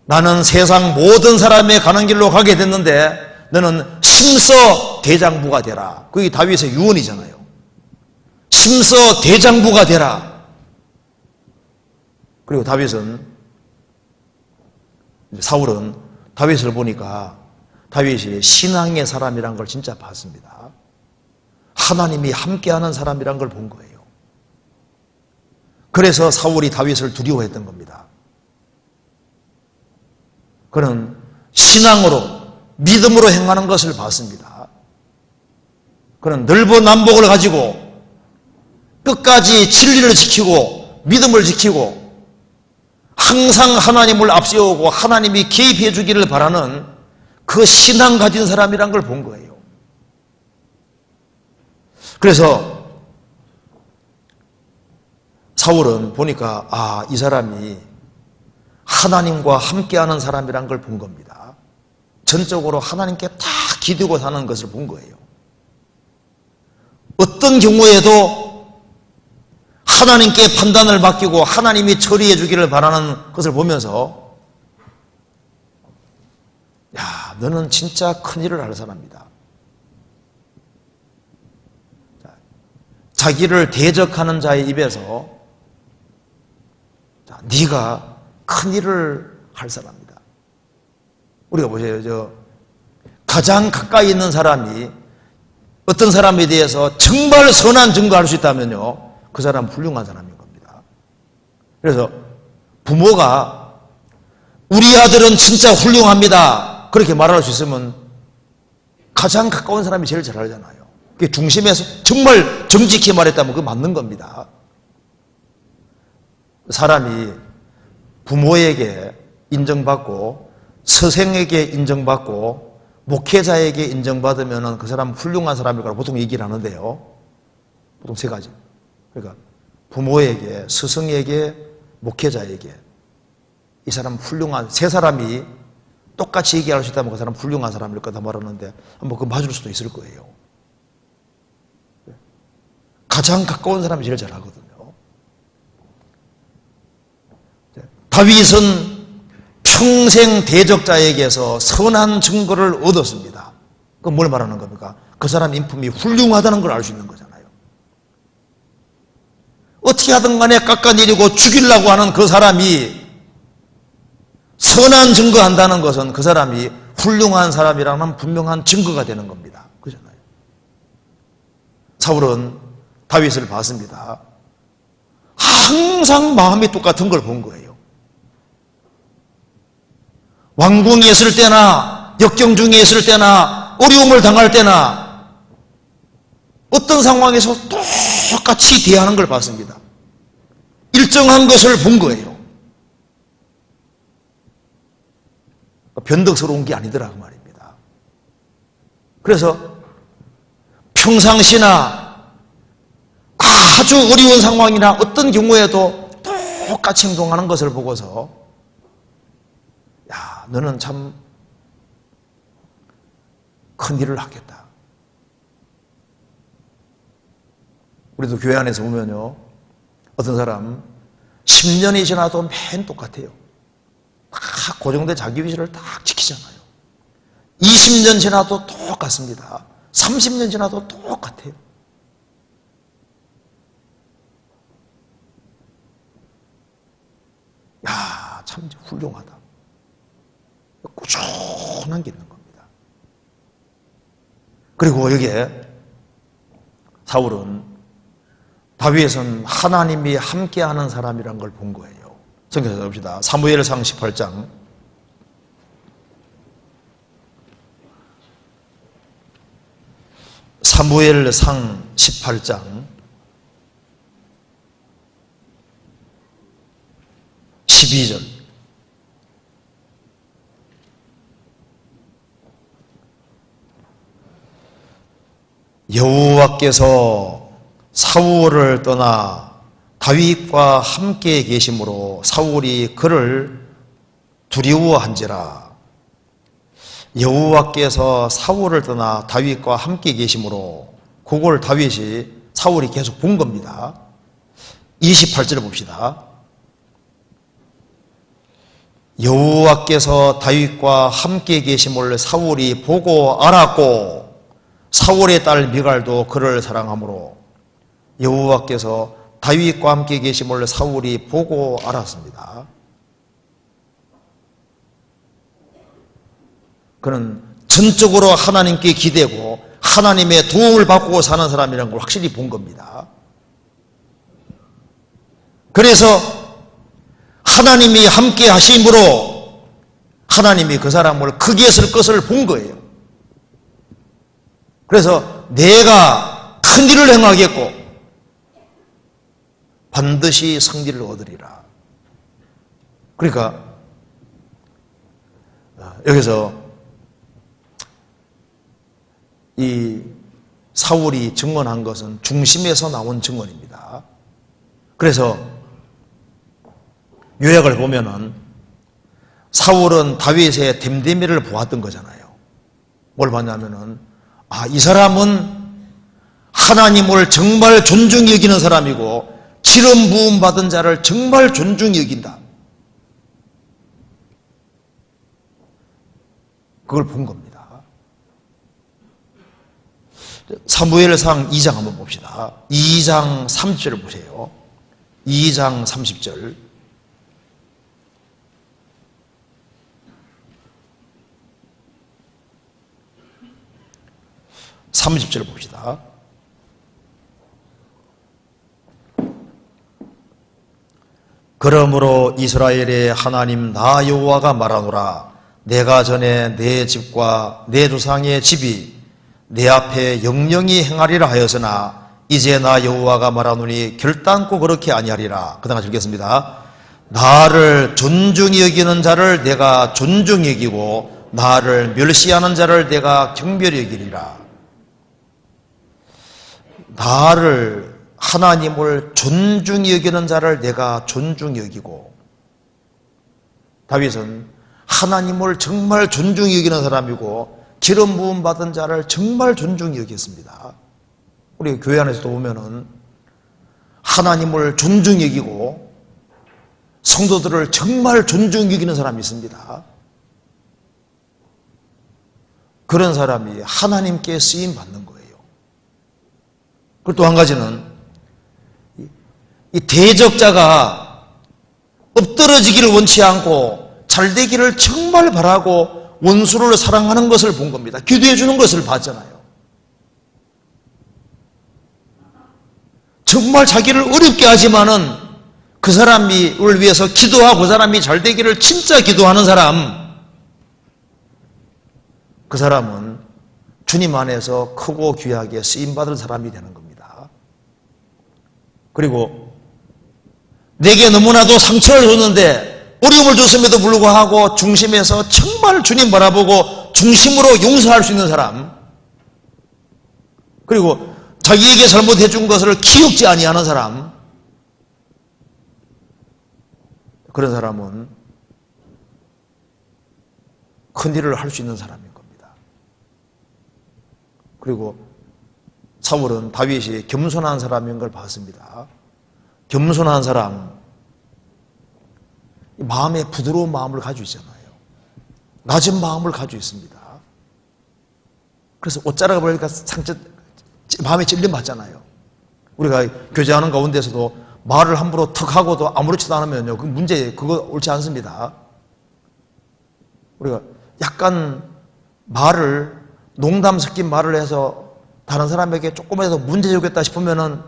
나는 세상 모든 사람의 가는 길로 가게 됐는데 너는 심서 대장부가 되라. 그게 다윗의 유언이잖아요. 심서 대장부가 되라. 그리고 사울은 다윗을 보니까 다윗이 신앙의 사람이란 걸 진짜 봤습니다. 하나님이 함께하는 사람이란 걸 본 거예요. 그래서 사울이 다윗을 두려워했던 겁니다. 그는 신앙으로, 믿음으로 행하는 것을 봤습니다. 그는 넓은 남복을 가지고 끝까지 진리를 지키고 믿음을 지키고 항상 하나님을 앞세우고 하나님이 개입해 주기를 바라는 그 신앙 가진 사람이란 걸 본 거예요. 그래서 사울은 보니까 이 사람이 하나님과 함께하는 사람이란 걸 본 겁니다. 전적으로 하나님께 다 기대고 사는 것을 본 거예요. 어떤 경우에도 하나님께 판단을 맡기고 하나님이 처리해 주기를 바라는 것을 보면서 너는 진짜 큰일을 할 사람이다. 자기를 대적하는 자의 입에서 네가 큰일을 할 사람이다. 우리가 보세요. 가장 가까이 있는 사람이 어떤 사람에 대해서 정말 선한 증거할 수 있다면요, 그 사람은 훌륭한 사람인 겁니다. 그래서 부모가 우리 아들은 진짜 훌륭합니다 그렇게 말할 수 있으면 가장 가까운 사람이 제일 잘 알잖아요. 그게 중심에서 정말 정직히 말했다면 그거 맞는 겁니다. 사람이 부모에게 인정받고 스승에게 인정받고 목회자에게 인정받으면 그 사람은 훌륭한 사람일 거라고 보통 얘기를 하는데요. 보통 세 가지. 그러니까 부모에게, 스승에게, 목회자에게 이 사람은 훌륭한, 세 사람이 똑같이 얘기할 수 있다면 그 사람은 훌륭한 사람일 거다 말하는데 한번 그거 맞을 수도 있을 거예요. 가장 가까운 사람이 제일 잘하거든요. 다윗은 평생 대적자에게서 선한 증거를 얻었습니다. 그건 뭘 말하는 겁니까? 그 사람 인품이 훌륭하다는 걸 알 수 있는 거잖아요. 어떻게 하든 간에 깎아내리고 죽이려고 하는 그 사람이 선한 증거한다는 것은 그 사람이 훌륭한 사람이라는 분명한 증거가 되는 겁니다. 그렇잖아요. 사울은 다윗을 봤습니다. 항상 마음이 똑같은 걸 본 거예요. 왕궁에 있을 때나 역경 중에 있을 때나 어려움을 당할 때나 어떤 상황에서 똑같이 대하는 걸 봤습니다. 일정한 것을 본 거예요. 변덕스러운 게 아니더라 그 말입니다. 그래서 평상시나 아주 어려운 상황이나 어떤 경우에도 똑같이 행동하는 것을 보고서 야, 너는 참 큰일을 하겠다. 우리도 교회 안에서 보면요, 어떤 사람 10년이 지나도 맨 똑같아요. 다 고정된 자기 위치를 딱 지키잖아요. 20년 지나도 똑같습니다. 30년 지나도 똑같아요. 야, 참 훌륭하다. 꾸준한 게 있는 겁니다. 그리고 여기에 사울은 다윗은 하나님이 함께하는 사람이란 걸 본 거예요. 성경에서 봅시다. 사무엘상 18장 12절 여호와께서 사울을 떠나 다윗과 함께 계심으로 사울이 그를 두려워한지라. 여호와께서 사울을 떠나 다윗과 함께 계심으로, 그걸 다윗이 사울이 계속 본 겁니다. 28절을 봅시다. 여호와께서 다윗과 함께 계심을 사울이 보고 알았고 사울의 딸 미갈도 그를 사랑하므로. 여호와께서 다윗과 함께 계심을 사울이 보고 알았습니다. 그는 전적으로 하나님께 기대고 하나님의 도움을 받고 사는 사람이라는 걸 확실히 본 겁니다. 그래서 하나님이 함께 하심으로 하나님이 그 사람을 크게 쓸 것을 본 거예요. 그래서 내가 큰 일을 행하겠고 반드시 승리를 얻으리라. 그러니까 여기서 이 사울이 증언한 것은 중심에서 나온 증언입니다. 그래서 요약을 보면은 사울은 다윗의 됨됨이를 보았던 거잖아요. 뭘 봤냐면은 이 사람은 하나님을 정말 존중히 여기는 사람이고 기름 부음 받은 자를 정말 존중히 여긴다. 그걸 본 겁니다. 사무엘상 2장 한번 봅시다. 2장 30절을 보세요. 2장 30절. (30절) 봅시다. 그러므로 이스라엘의 하나님 나 여호와가 말하노라. 내가 전에 내 집과 내 조상의 집이 내 앞에 영영히 행하리라 하였으나 이제 나 여호와가 말하노니 결단코 그렇게 아니하리라. 그 다음 같이 읽겠습니다. 나를 존중히 여기는 자를 내가 존중히 여기고 나를 멸시하는 자를 내가 경멸히 여기리라. 나를, 하나님을 존중히 여기는 자를 내가 존중히 여기고. 다윗은 하나님을 정말 존중히 여기는 사람이고 기름 부음 받은 자를 정말 존중히 여겼습니다. 우리 교회 안에서도 보면은 하나님을 존중히 여기고 성도들을 정말 존중 여기는 사람이 있습니다. 그런 사람이 하나님께 쓰임 받는 거예요. 그리고 또 한 가지는 이 대적자가 엎드러지기를 원치 않고 잘되기를 정말 바라고 원수를 사랑하는 것을 본 겁니다. 기도해 주는 것을 봤잖아요. 정말 자기를 어렵게 하지만은 그 사람을 위해서 기도하고 그 사람이 잘되기를 진짜 기도하는 사람, 그 사람은 주님 안에서 크고 귀하게 쓰임받을 사람이 되는 겁니다. 그리고 내게 너무나도 상처를 줬는데 어려움을 줬음에도 불구하고 중심에서 정말 주님 바라보고 중심으로 용서할 수 있는 사람, 그리고 자기에게 잘못해 준 것을 기억지 아니하는 사람, 그런 사람은 큰일을 할 수 있는 사람인 겁니다. 그리고 사울은 다윗이 겸손한 사람인 걸 봤습니다. 겸손한 사람, 마음에 부드러운 마음을 가지고 있잖아요. 낮은 마음을 가지고 있습니다. 그래서 옷자락을 보니까 상처, 마음에 찔림 받잖아요. 우리가 교제하는 가운데서도 말을 함부로 턱 하고도 아무렇지도 않으면요, 그 문제, 그거 옳지 않습니다. 우리가 약간 말을, 농담 섞인 말을 해서 다른 사람에게 조금이라도 문제 주겠다 싶으면은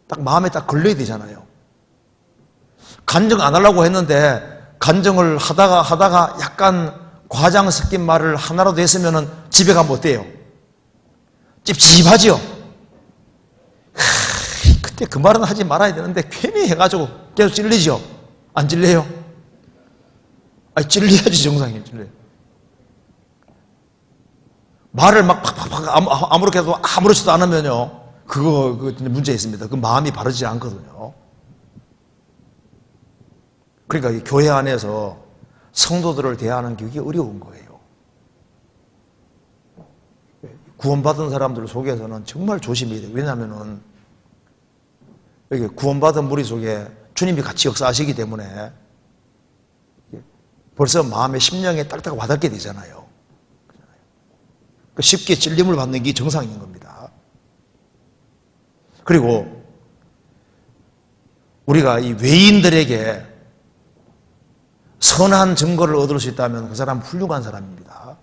딱 마음에 딱 걸려야 되잖아요. 간증 안 하려고 했는데 간증을 하다가 약간 과장 섞인 말을 하나라도 했으면은 집에 가면 어때요? 찝찝하죠? 그때 그 말은 하지 말아야 되는데 괜히 해가지고 계속 찔리죠? 안 찔려요? 아니, 찔려야지, 정상이에요. 찔려요. 말을 막 팍팍팍 아무렇게 해도 아무렇지도 않으면요, 그거 문제 있습니다. 그 마음이 바르지 않거든요. 그러니까 이 교회 안에서 성도들을 대하는 게 이게 어려운 거예요. 구원받은 사람들 속에서는 정말 조심해야 돼요. 왜냐하면은 여기 구원받은 무리 속에 주님이 같이 역사하시기 때문에 벌써 마음의 심령에 딱딱 와닿게 되잖아요. 쉽게 찔림을 받는 게 정상인 겁니다. 그리고 우리가 이 외인들에게 선한 증거를 얻을 수 있다면 그 사람은 훌륭한 사람입니다.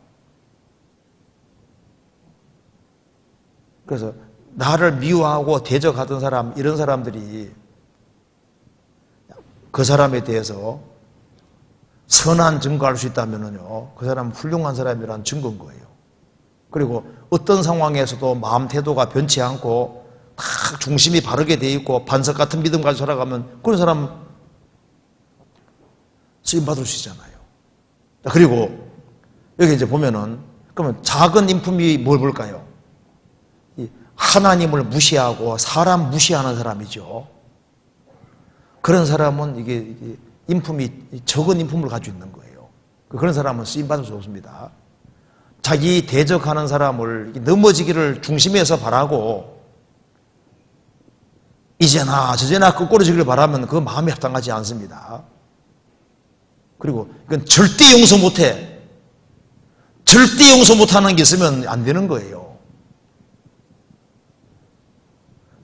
그래서 나를 미워하고 대적하던 사람, 이런 사람들이 그 사람에 대해서 선한 증거할 수 있다면요, 그 사람은 훌륭한 사람이라는 증거인 거예요. 그리고 어떤 상황에서도 마음 태도가 변치 않고 딱 중심이 바르게 돼 있고 반석 같은 믿음 가지고 살아가면 그런 사람 쓰임받을 수 있잖아요. 그리고 여기 이제 보면은, 그러면 작은 인품이 뭘 볼까요? 하나님을 무시하고 사람 무시하는 사람이죠. 그런 사람은 이게 인품이 적은 인품을 가지고 있는 거예요. 그런 사람은 쓰임받을 수 없습니다. 자기 대적하는 사람을 넘어지기를 중심에서 바라고 이제나 저제나 끄꾸러지기를 바라면 그 마음이 합당하지 않습니다. 그리고 이건 절대 용서 못해. 절대 용서 못하는 게 있으면 안 되는 거예요.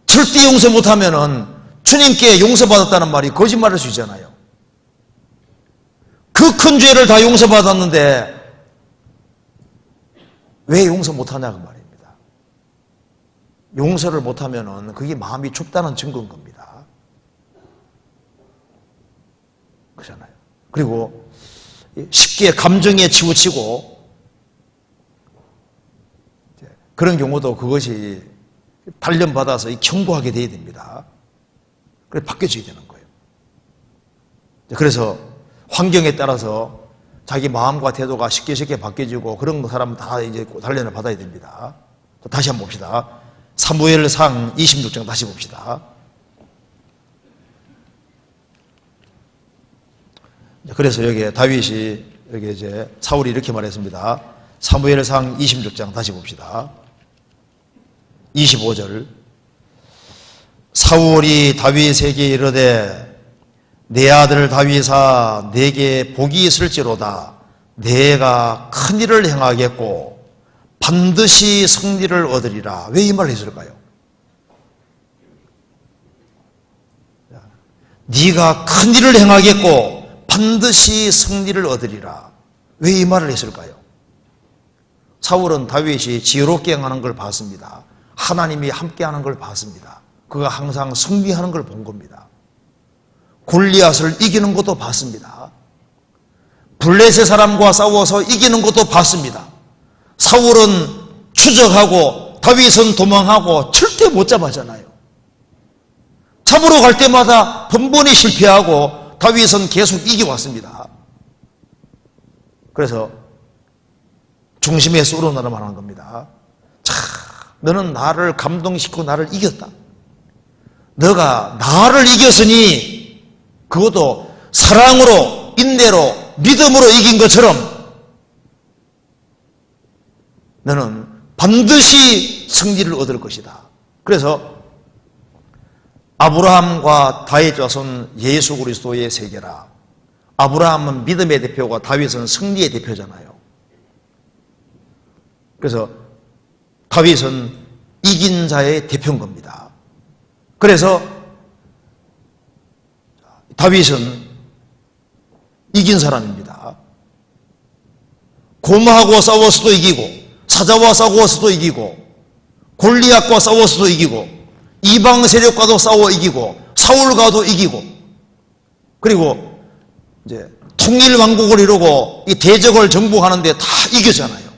절대 용서 못하면은 주님께 용서받았다는 말이 거짓말일 수 있잖아요. 그 큰 죄를 다 용서받았는데 왜 용서 못하냐 그 말입니다. 용서를 못하면은 그게 마음이 좁다는 증거인 겁니다. 그렇잖아요. 그리고 쉽게 감정에 치우치고 그런 경우도 그것이 단련받아서 경고하게 돼야 됩니다. 그래서 바뀌어져야 되는 거예요. 그래서 환경에 따라서 자기 마음과 태도가 쉽게 바뀌어지고 그런 사람은 다 이제 단련을 받아야 됩니다. 다시 한번 봅시다. 사무엘상 26장 다시 봅시다. 그래서 여기 다윗이 여기 이제 사울이 이렇게 말했습니다. 사무엘상 26장 다시 봅시다. 25절. 사울이 다윗에게 이르되 내 아들 다윗아 내게 복이 있을지로다. 내가 큰 일을 행하겠고 반드시 승리를 얻으리라. 왜 이 말을 했을까요? 네가 큰 일을 행하겠고 반드시 승리를 얻으리라. 왜 이 말을 했을까요? 사울은 다윗이 지혜롭게 행하는 걸 봤습니다. 하나님이 함께하는 걸 봤습니다. 그가 항상 승리하는 걸 본 겁니다. 골리앗을 이기는 것도 봤습니다. 블레셋 사람과 싸워서 이기는 것도 봤습니다. 사울은 추적하고 다윗은 도망하고 절대 못 잡았잖아요. 잡으러 갈 때마다 번번이 실패하고 다윗은 계속 이겨왔습니다. 그래서 중심에서 우러나라 말하는 겁니다. 자, 너는 나를 감동시키고 나를 이겼다. 너가 나를 이겼으니 그것도 사랑으로, 인내로, 믿음으로 이긴 것처럼 너는 반드시 승리를 얻을 것이다. 그래서 아브라함과 다윗 자손 예수 그리스도의 세계라. 아브라함은 믿음의 대표가 다윗은 승리의 대표잖아요. 그래서 다윗은 이긴 자의 대표인 겁니다. 그래서 다윗은 이긴 사람입니다. 고모하고 싸워서도 이기고, 사자와 싸워서도 이기고, 골리앗과 싸워서도 이기고, 이방 세력과도 싸워 이기고, 사울과도 이기고, 그리고 이제 통일 왕국을 이루고 이 대적을 정복하는데 다 이겼잖아요.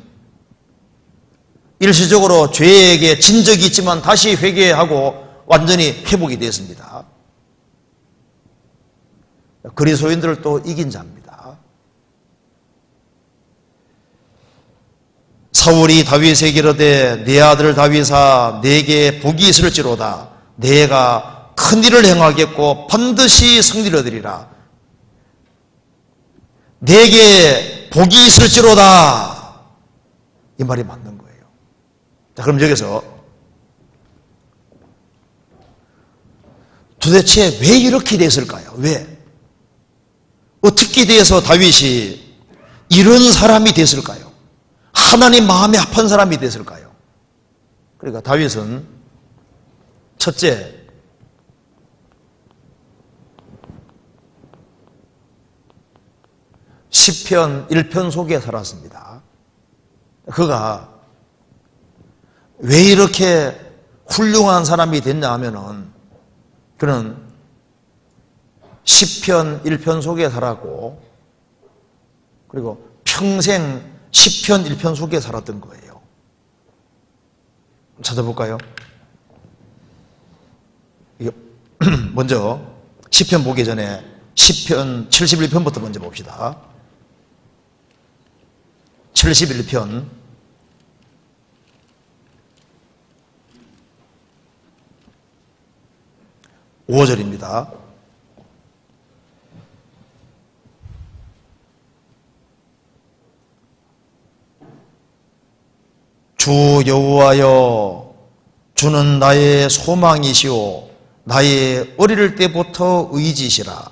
일시적으로 죄에게 진 적이 있지만 다시 회개하고 완전히 회복이 됐습니다. 그리스도인들을 또 이긴 자입니다. 사울이 다윗에게 이르되 내 아들 다윗아 내게 복이 있을지로다. 내가 큰 일을 행하겠고 반드시 승리를 얻으리라. 내게 복이 있을지로다. 이 말이 맞는 거예요. 자, 그럼 여기서 도대체 왜 이렇게 됐을까요? 왜? 어떻게 돼서 다윗이 이런 사람이 됐을까요? 하나님 마음에 합한 사람이 됐을까요? 그러니까 다윗은 첫째, 시편 1편 속에 살았습니다. 그가 왜 이렇게 훌륭한 사람이 됐냐 하면은 그는 시편 1편 속에 살았고 그리고 평생 시편 1편 속에 살았던 거예요. 찾아볼까요? 먼저 시편 보기 전에 시편 71편부터 먼저 봅시다. 71편 5절입니다. 주 여호와여 주는 나의 소망이시오 나의 어릴 때부터 의지시라.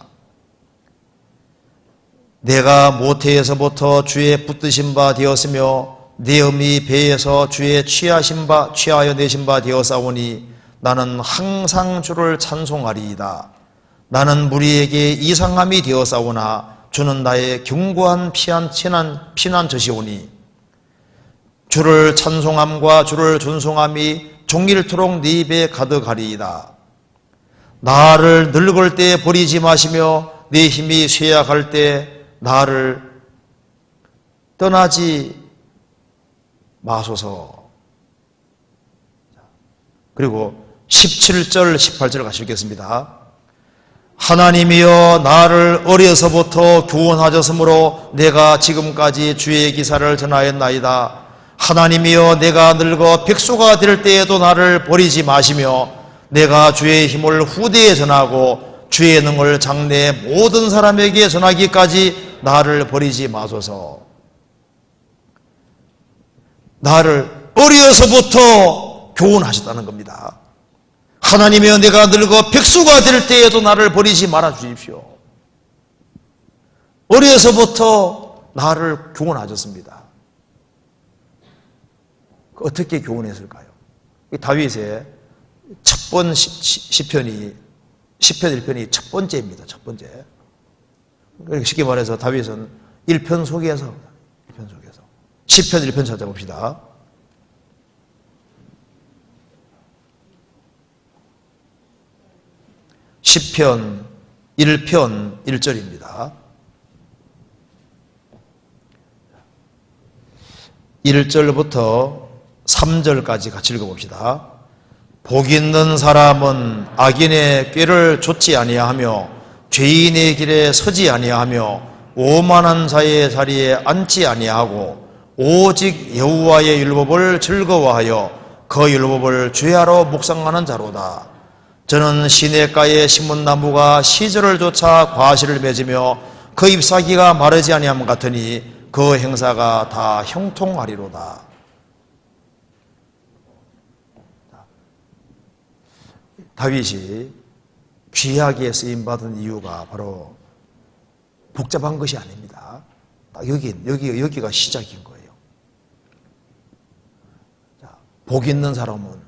내가 모태에서부터 주의 붙드신 바 되었으며 내 어미 배에서 주의 취하여 내신 바 되었사오니 나는 항상 주를 찬송하리이다. 나는 무리에게 이상함이 되었사오나 주는 나의 견고한 피난처시오니 주를 찬송함과 주를 존송함이 종일토록 네 입에 가득하리이다. 나를 늙을 때 버리지 마시며 내 힘이 쇠약할 때 나를 떠나지 마소서. 그리고 17절 18절 같이 읽겠습니다. 하나님이여 나를 어려서부터 구원하셨으므로 내가 지금까지 주의 기사를 전하였나이다. 하나님이여 내가 늙어 백수가 될 때에도 나를 버리지 마시며 내가 주의 힘을 후대에 전하고 주의 능을 장래 모든 사람에게 전하기까지 나를 버리지 마소서. 나를 어려서부터 교훈하셨다는 겁니다. 하나님이여 내가 늙어 백수가 될 때에도 나를 버리지 말아 주십시오. 어려서부터 나를 교훈하셨습니다. 어떻게 교훈했을까요? 다윗의 첫 번 시편이 1편이 첫 번째입니다. 첫 번째. 쉽게 말해서 다윗은 1편 속에서 시편 1편 찾아봅시다. 시편 1편 1절입니다. 1절부터 3절까지 같이 읽어봅시다. 복 있는 사람은 악인의 꾀를 좇지 아니하며 죄인의 길에 서지 아니하며 오만한 자의 자리에 앉지 아니하고 오직 여호와의 율법을 즐거워하여 그 율법을 주야로 묵상하는 자로다. 저는 시냇가에 심은 나무가 시절을 쫓아 과실을 맺으며 그 잎사귀가 마르지 아니함 같으니 그 행사가 다 형통하리로다. 다윗이 귀하게 쓰임받은 이유가 바로 복잡한 것이 아닙니다. 여기가 시작인 거예요. 자, 복 있는 사람은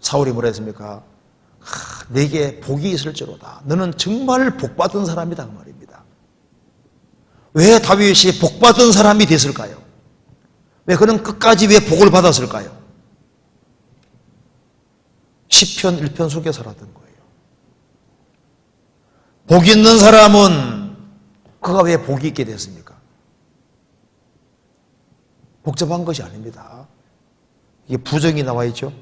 사울이 뭐라 했습니까? 내게 복이 있을지로다. 너는 정말 복받은 사람이다 그 말입니다. 왜 다윗이 복받은 사람이 됐을까요? 왜 그는 끝까지 왜 복을 받았을까요? 시편 1편 속에 살았던 거예요. 복 있는 사람은 그가 왜 복이 있게 됐습니까? 복잡한 것이 아닙니다. 이게 부정이 나와 있죠.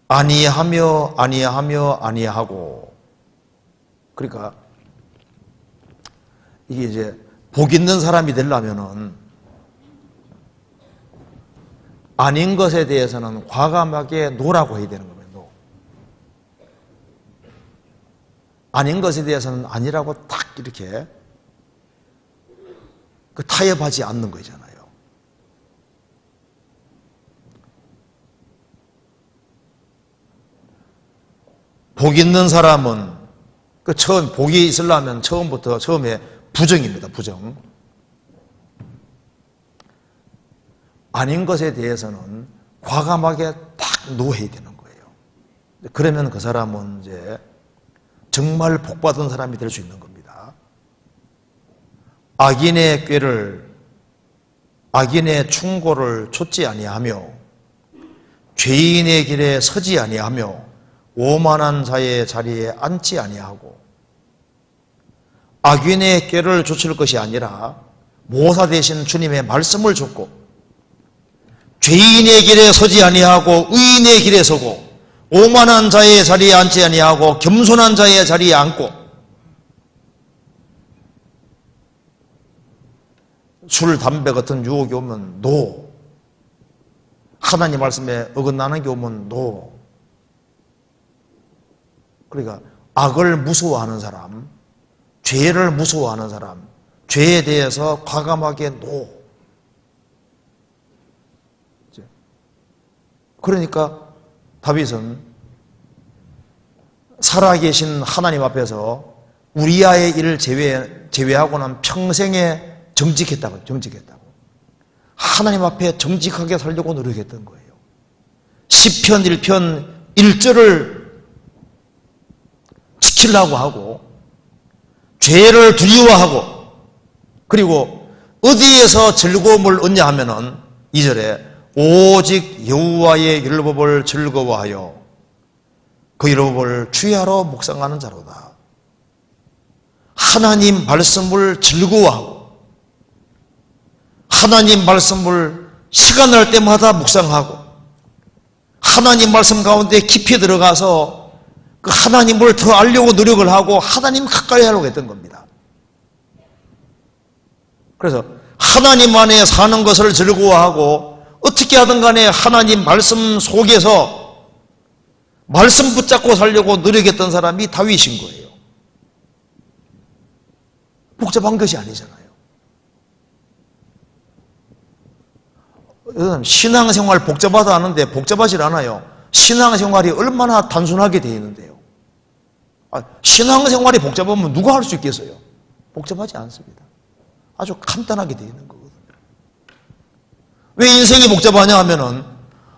아니하며 아니하고. 그러니까 이게 이제 복 있는 사람이 되려면은 아닌 것에 대해서는 과감하게 노라고 해야 되는 겁니다. 노. 아닌 것에 대해서는 아니라고 딱 이렇게 타협하지 않는 거잖아요. 복 있는 사람은 복이 있으려면 처음에 부정입니다. 부정. 아닌 것에 대해서는 과감하게 딱 노해야 되는 거예요. 그러면 그 사람은 이제 정말 복받은 사람이 될 수 있는 겁니다. 악인의 꾀를, 악인의 충고를 좇지 아니하며 죄인의 길에 서지 아니하며 오만한 자의 자리에 앉지 아니하고, 악인의 꾀를 좇을 것이 아니라 모사 되신 주님의 말씀을 좇고 죄인의 길에 서지 아니하고 의인의 길에 서고 오만한 자의 자리에 앉지 아니하고 겸손한 자의 자리에 앉고, 술, 담배 같은 유혹이 오면 노, 하나님 말씀에 어긋나는 게 오면 노. 그러니까 악을 무서워하는 사람, 죄를 무서워하는 사람, 죄에 대해서 과감하게 노. 그러니까 다윗은 살아계신 하나님 앞에서 우리아의 일을 제외하고는 평생에 정직했다고. 하나님 앞에 정직하게 살려고 노력했던 거예요. 시편 1편 1절을 지키려고 하고, 죄를 두려워하고, 그리고 어디에서 즐거움을 얻냐 하면은 2절에 오직 여호와의 율법을 즐거워하여 그 율법을 주야로 묵상하는 자로다. 하나님 말씀을 즐거워하고 하나님 말씀을 시간 날 때마다 묵상하고 하나님 말씀 가운데 깊이 들어가서 그 하나님을 더 알려고 노력을 하고 하나님 가까이 하려고 했던 겁니다. 그래서 하나님 안에 사는 것을 즐거워하고 어떻게 하든 간에 하나님 말씀 속에서 말씀 붙잡고 살려고 노력했던 사람이 다윗인 거예요. 복잡한 것이 아니잖아요. 신앙생활 복잡하다 하는데 복잡하지 않아요. 신앙생활이 얼마나 단순하게 되어 있는데요. 신앙생활이 복잡하면 누가 할 수 있겠어요? 복잡하지 않습니다. 아주 간단하게 되어 있는 거거든요. 왜 인생이 복잡하냐 하면은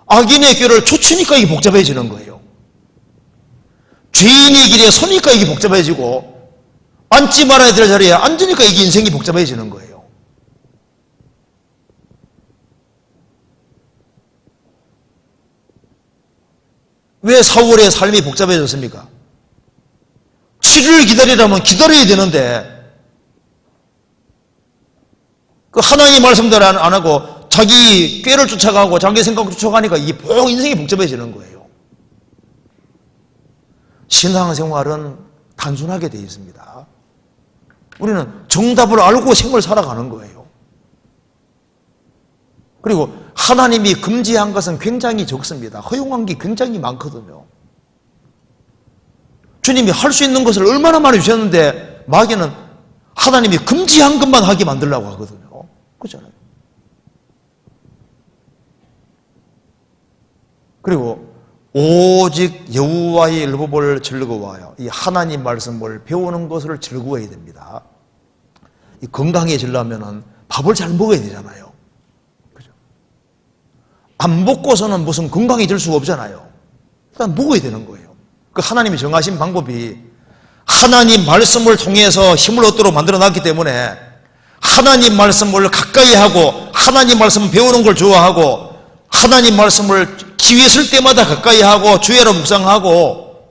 악인의 꾀를 쫓으니까 이게 복잡해지는 거예요. 죄인의 길에 서니까 이게 복잡해지고 앉지 말아야 될 자리에 앉으니까 이게 인생이 복잡해지는 거예요. 왜 사울의 삶이 복잡해졌습니까? 치료를 기다리려면 기다려야 되는데 그 하나님의 말씀대로 안 하고 자기 꾀를 쫓아가고 자기 생각을 쫓아가니까 이게 인생이 복잡해지는 거예요. 신앙생활은 단순하게 되어 있습니다. 우리는 정답을 알고 생을 살아가는 거예요. 그리고 하나님이 금지한 것은 굉장히 적습니다. 허용한 게 굉장히 많거든요. 주님이 할 수 있는 것을 얼마나 많이 주셨는데 마귀는 하나님이 금지한 것만 하게 만들려고 하거든요. 그렇잖아요. 그리고 오직 여호와의 율법을 즐거워하여 이 하나님 말씀을 배우는 것을 즐거워해야 됩니다. 이 건강해지려면 밥을 잘 먹어야 되잖아요. 그죠? 안 먹고서는 무슨 건강해질 수가 없잖아요. 일단 먹어야 되는 거예요. 그 하나님이 정하신 방법이 하나님 말씀을 통해서 힘을 얻도록 만들어 놨기 때문에 하나님 말씀을 가까이 하고 하나님 말씀 배우는 걸 좋아하고 하나님 말씀을 기회 있을 때마다 가까이 하고 주야로 묵상하고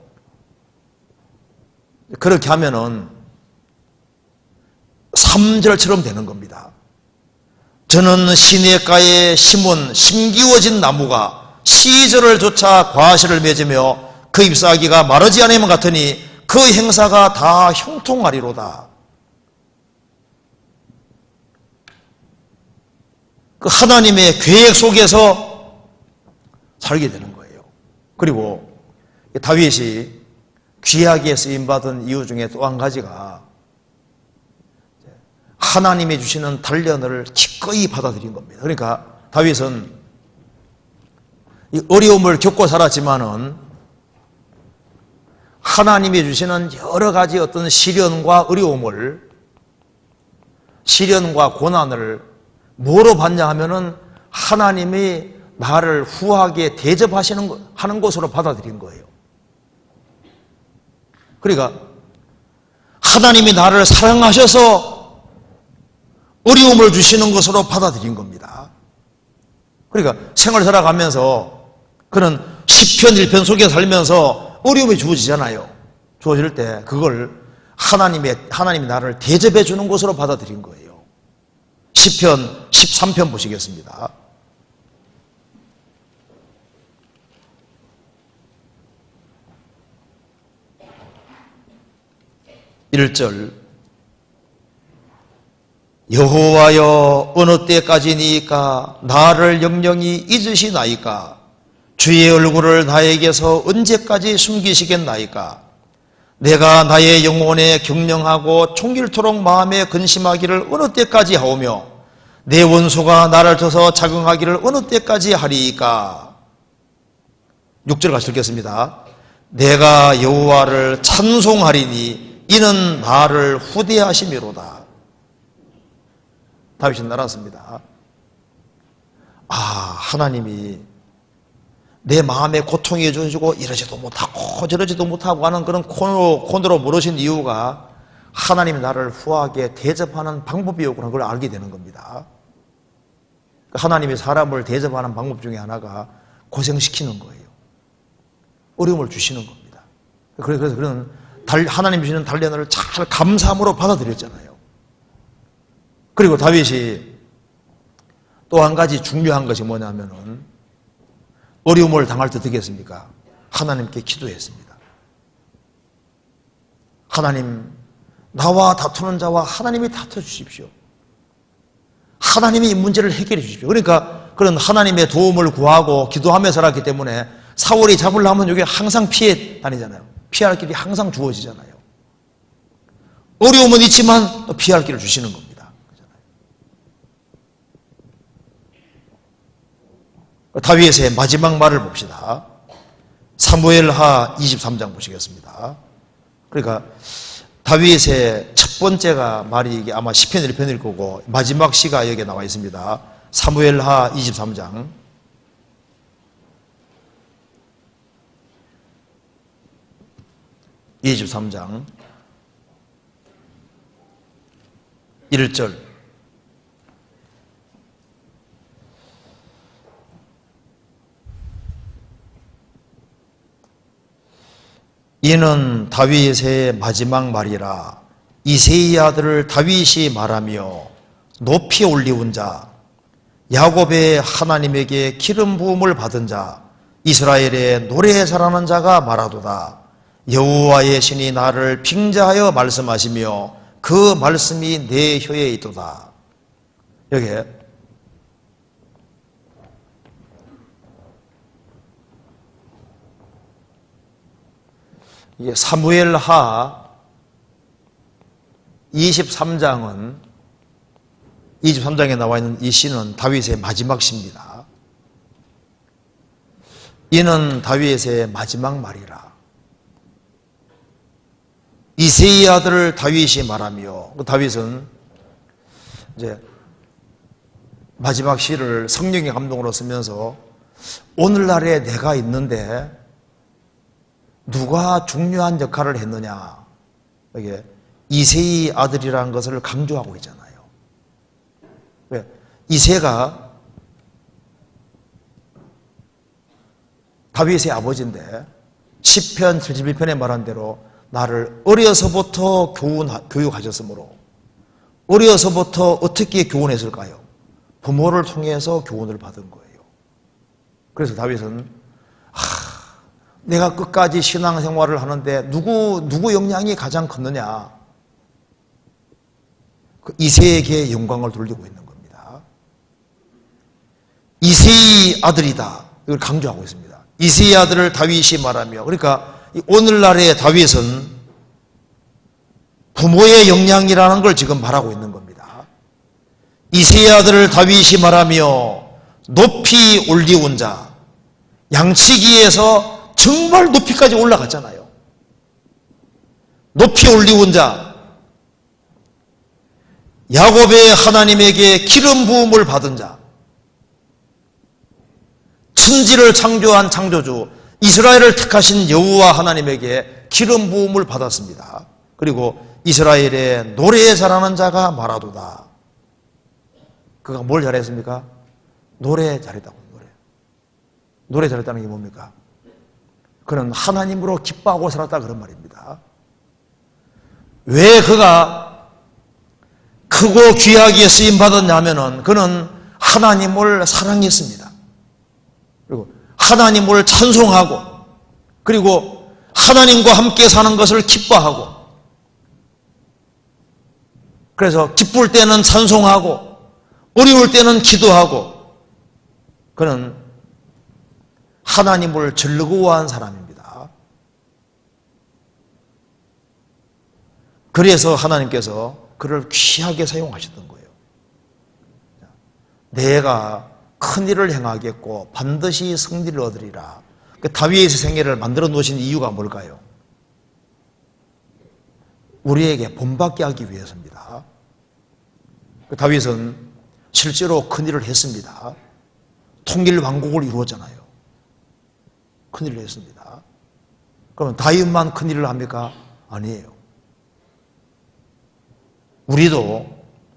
그렇게 하면은 3절처럼 되는 겁니다. 저는 시냇가에 심은 심기워진 나무가 시절을 쫓아 과실을 맺으며 그 잎사귀가 마르지 않으면 같으니 그 행사가 다 형통하리로다. 그 하나님의 계획 속에서 살게 되는 거예요. 그리고 다윗이 귀하게 쓰임받은 이유 중에 또 한 가지가 하나님이 주시는 단련을 기꺼이 받아들인 겁니다. 그러니까 다윗은 이 어려움을 겪고 살았지만은 하나님이 주시는 여러 가지 어떤 시련과 어려움을, 시련과 고난을 뭐로 받냐 하면은 하나님이 나를 후하게 하는 것으로 받아들인 거예요. 그러니까 하나님이 나를 사랑하셔서 어려움을 주시는 것으로 받아들인 겁니다. 그러니까 생활을 살아가면서 그런 시편 1편 속에 살면서 어려움이 주어지잖아요. 주어질 때 그걸 하나님이 나를 대접해 주는 것으로 받아들인 거예요. 시편 13편 보시겠습니다. 1절 여호와여 어느 때까지니까 나를 영영히 잊으시나이까 주의 얼굴을 나에게서 언제까지 숨기시겠나이까 내가 나의 영혼에 경영하고 종일토록 마음에 근심하기를 어느 때까지 하오며 내 원수가 나를 쳐서 자긍하기를 어느 때까지 하리이까. 6절 같이 읽겠습니다. 내가 여호와를 찬송하리니 이는 나를 후대하심이로다. 다윗이 날았습니다. 하나님이 내 마음에 고통이 주시고 이러지도 못하고 저러지도 못하고 하는 그런 코너로 물으신 이유가 하나님이 나를 후하게 대접하는 방법이었구나 그걸 알게 되는 겁니다. 하나님이 사람을 대접하는 방법 중에 하나가 고생시키는 거예요. 어려움을 주시는 겁니다. 그래서 그런 하나님 주시는 단련을 잘 감사함으로 받아들였잖아요. 그리고 다윗이 또 한 가지 중요한 것이 뭐냐면은 어려움을 당할 때 어떻게 했습니까? 하나님께 기도했습니다. 하나님, 나와 다투는 자와 하나님이 다투어 주십시오. 하나님이 이 문제를 해결해 주십시오. 그러니까 그런 하나님의 도움을 구하고 기도하며 살았기 때문에 사울이 잡으려면 여기 항상 피해 다니잖아요. 피할 길이 항상 주어지잖아요. 어려움은 있지만 또 피할 길을 주시는 겁니다. 다윗의 마지막 말을 봅시다. 사무엘하 23장 보시겠습니다. 그러니까 다윗의 첫 10번째가 말이 이게 아마 시편 1편일 거고 마지막 시가 여기에 나와 있습니다. 사무엘하 23장. (23장) 1절. 이는 다윗의 마지막 말이라. 이새의 아들 다윗이 말하며 높이 올리운 자, 야곱의 하나님에게 기름 부음을 받은 자, 이스라엘의 노래 잘하는 자가 말하도다. 여호와의 신이 나를 빙자하여 말씀하시며 그 말씀이 내 혀에 있도다. 여기에 이게 사무엘하 23장은 23장에 나와 있는 이 시는 다윗의 마지막 시입니다. 이는 다윗의 마지막 말이라. 이새의 아들 다윗이 말하며, 다윗은 이제 마지막 시를 성령의 감동으로 쓰면서 오늘날에 내가 있는데 누가 중요한 역할을 했느냐, 이게 이새의 아들이라는 것을 강조하고 있잖아요. 왜? 이새가 다윗의 아버지인데 시편 71편에 말한 대로 나를 어려서부터 교육하셨으므로, 어려서부터 어떻게 교훈했을까요? 부모를 통해서 교훈을 받은 거예요. 그래서 다윗은 내가 끝까지 신앙생활을 하는데 누구 역량이 가장 컸느냐? 이새에게 영광을 돌리고 있는 겁니다. 이새의 아들이다, 이걸 강조하고 있습니다. 이새의 아들을 다윗이 말하며, 그러니까 오늘날의 다윗은 부모의 역량이라는 걸 지금 말하고 있는 겁니다. 이새의 아들을 다윗이 말하며 높이 올리운 자, 양치기에서 정말 높이까지 올라갔잖아요. 높이 올리운 자, 야곱의 하나님에게 기름 부음을 받은 자, 천지를 창조한 창조주 이스라엘을 택하신 여호와 하나님에게 기름 부음을 받았습니다. 그리고 이스라엘의 노래 잘하는 자가 말하도다. 그가 뭘 잘했습니까? 노래 잘했다고. 노래 잘했다는 게 뭡니까? 그는 하나님으로 기뻐하고 살았다, 그런 말입니다. 왜 그가 크고 귀하게 쓰임받았냐면은 그는 하나님을 사랑했습니다. 그리고 하나님을 찬송하고, 그리고 하나님과 함께 사는 것을 기뻐하고, 그래서 기쁠 때는 찬송하고 어려울 때는 기도하고, 그는 하나님을 즐거워한 사람입니다. 그래서 하나님께서 그를 귀하게 사용하셨던 거예요. 내가 큰 일을 행하겠고 반드시 승리를 얻으리라. 다윗의 생애를 만들어 놓으신 이유가 뭘까요? 우리에게 본받게 하기 위해서입니다. 다윗은 실제로 큰 일을 했습니다. 통일 왕국을 이루었잖아요. 큰 일을 했습니다. 그럼 다윗만 큰 일을 합니까? 아니에요. 우리도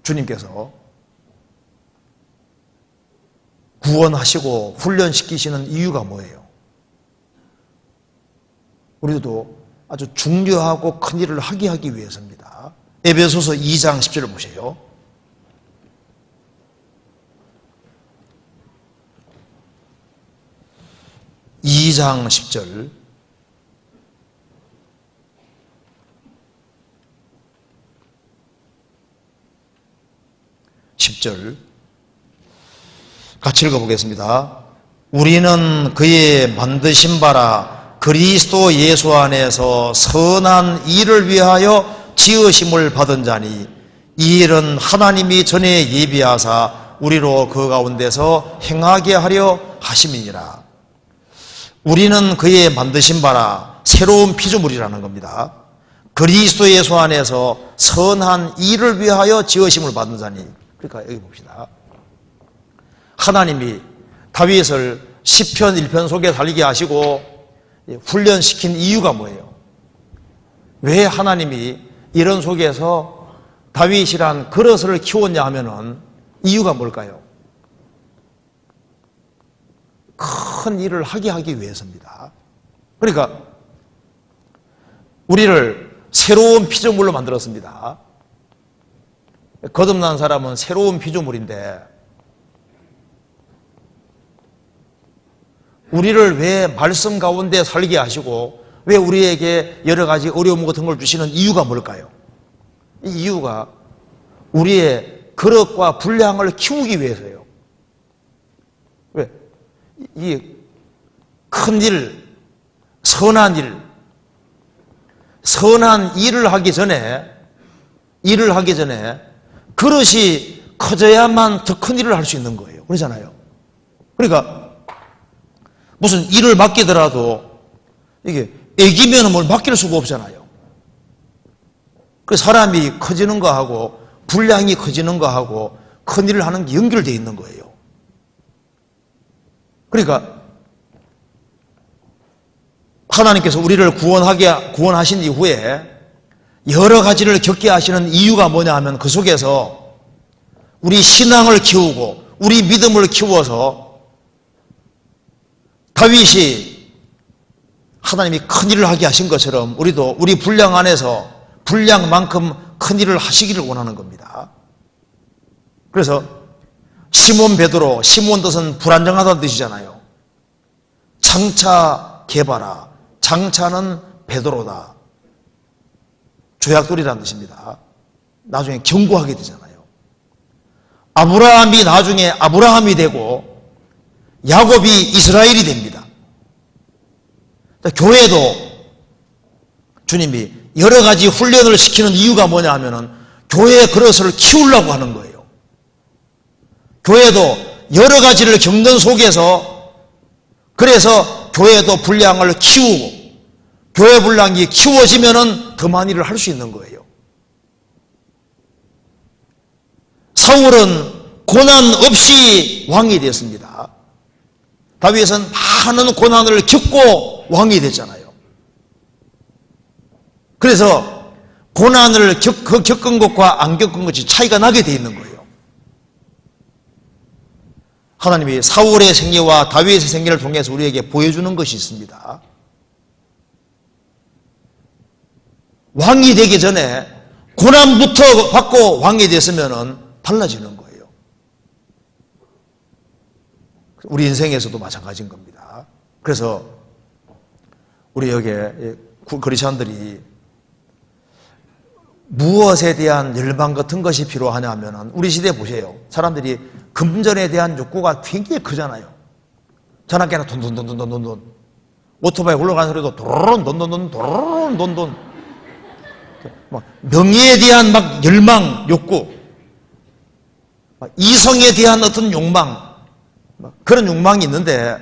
주님께서 구원하시고 훈련시키시는 이유가 뭐예요? 우리도 아주 중요하고 큰 일을 하게 하기 위해서입니다. 에베소서 2장 10절을 보세요. (2장 10절) (10절) 같이 읽어보겠습니다. 우리는 그의 만드신 바라 그리스도 예수 안에서 선한 일을 위하여 지으심을 받은 자니, 이 일은 하나님이 전에 예비하사 우리로 그 가운데서 행하게 하려 하심이니라. 우리는 그의 만드신 바라, 새로운 피조물이라는 겁니다. 그리스도 예수 안에서 선한 일을 위하여 지으심을 받은 자니. 그러니까 여기 봅시다. 하나님이 다윗을 시편 1편 속에 살게 하시고 훈련시킨 이유가 뭐예요? 왜 하나님이 이런 속에서 다윗이란 그릇을 키웠냐 하면은 이유가 뭘까요? 큰 일을 하기 위해서입니다. 그러니까 우리를 새로운 피조물로 만들었습니다. 거듭난 사람은 새로운 피조물인데 우리를 왜 말씀 가운데 살게 하시고 왜 우리에게 여러 가지 어려움 같은 걸 주시는 이유가 뭘까요? 이 이유가 우리의 그릇과 분량을 키우기 위해서예요. 왜? 이 큰 일, 선한 일을 하기 전에 그릇이 커져야만 더 큰 일을 할 수 있는 거예요. 그러잖아요. 그러니까 무슨 일을 맡기더라도 이게 애기면 뭘 맡길 수가 없잖아요. 그 사람이 커지는 거하고 분량이 커지는 거하고 큰 일을 하는 게 연결되어 있는 거예요. 그러니까 하나님께서 우리를 구원하신 이후에 여러 가지를 겪게 하시는 이유가 뭐냐 하면 그 속에서 우리 신앙을 키우고 우리 믿음을 키워서 다윗이 하나님이 큰 일을 하게 하신 것처럼 우리도 우리 분량 안에서 분량만큼 큰 일을 하시기를 원하는 겁니다. 그래서 시몬 베드로, 시몬 뜻은 불안정하다는 뜻이잖아요. 장차 개바라. 장차는 베드로다. 조약돌이라는 뜻입니다. 나중에 경고하게 되잖아요. 아브라함이 나중에 아브라함이 되고 야곱이 이스라엘이 됩니다. 교회도 주님이 여러 가지 훈련을 시키는 이유가 뭐냐 하면은 교회의 그릇을 키우려고 하는 거예요. 교회도 여러 가지를 겪는 속에서 그래서 교회도 분량을 키우고 교회 분량이 키워지면은 더 많은 일을 할 수 있는 거예요. 사울은 고난 없이 왕이 됐습니다. 다윗은 많은 고난을 겪고 왕이 됐잖아요. 그래서 고난을 겪은 것과 안 겪은 것이 차이가 나게 돼 있는 거예요. 하나님이 사울의 생애와 다윗의 생애를 통해서 우리에게 보여주는 것이 있습니다. 왕이 되기 전에 고난부터 받고 왕이 됐으면 달라지는 거예요. 우리 인생에서도 마찬가지인 겁니다. 그래서 우리 여기 그리스도인들이 무엇에 대한 열망 같은 것이 필요하냐 하면 우리 시대에 보세요. 사람들이 금전에 대한 욕구가 굉장히 크잖아요. 전화기나 돈. 오토바이 올라가는 소리도 돈. 명예에 대한 막 열망, 욕구, 이성에 대한 어떤 욕망, 그런 욕망이 있는데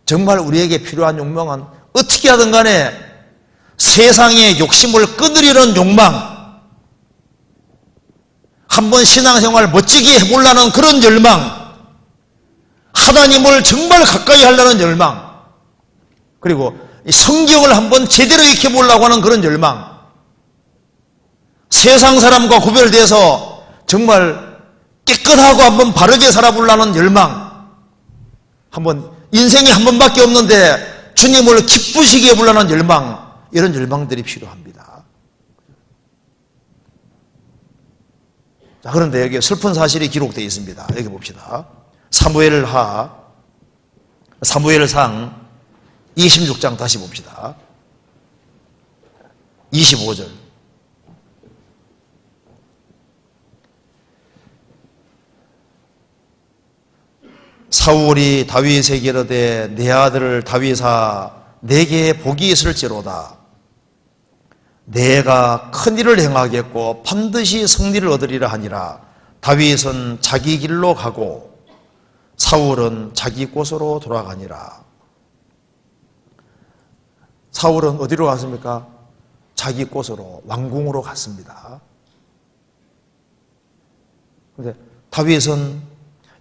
정말 우리에게 필요한 욕망은 어떻게 하든 간에 세상의 욕심을 끊으려는 욕망, 한번 신앙생활 멋지게 해보려는 그런 열망, 하나님을 정말 가까이 하려는 열망, 그리고 성경을 한번 제대로 익혀보려고 하는 그런 열망, 세상 사람과 구별돼서 정말 깨끗하고 한번 바르게 살아보려는 열망, 한번 인생이 한 번밖에 없는데 주님을 기쁘시게 해보려는 열망, 이런 열망들이 필요합니다. 자, 그런데 여기 슬픈 사실이 기록되어 있습니다. 여기 봅시다. 사무엘상 26장 다시 봅시다. 25절. 사울이 다윗에게 이르되 내 아들 다윗아 내게 복이 있을지로다. 내가 큰 일을 행하겠고 반드시 승리를 얻으리라 하니라. 다윗은 자기 길로 가고 사울은 자기 곳으로 돌아가니라. 사울은 어디로 갔습니까? 자기 곳으로 왕궁으로 갔습니다. 그런데 다윗은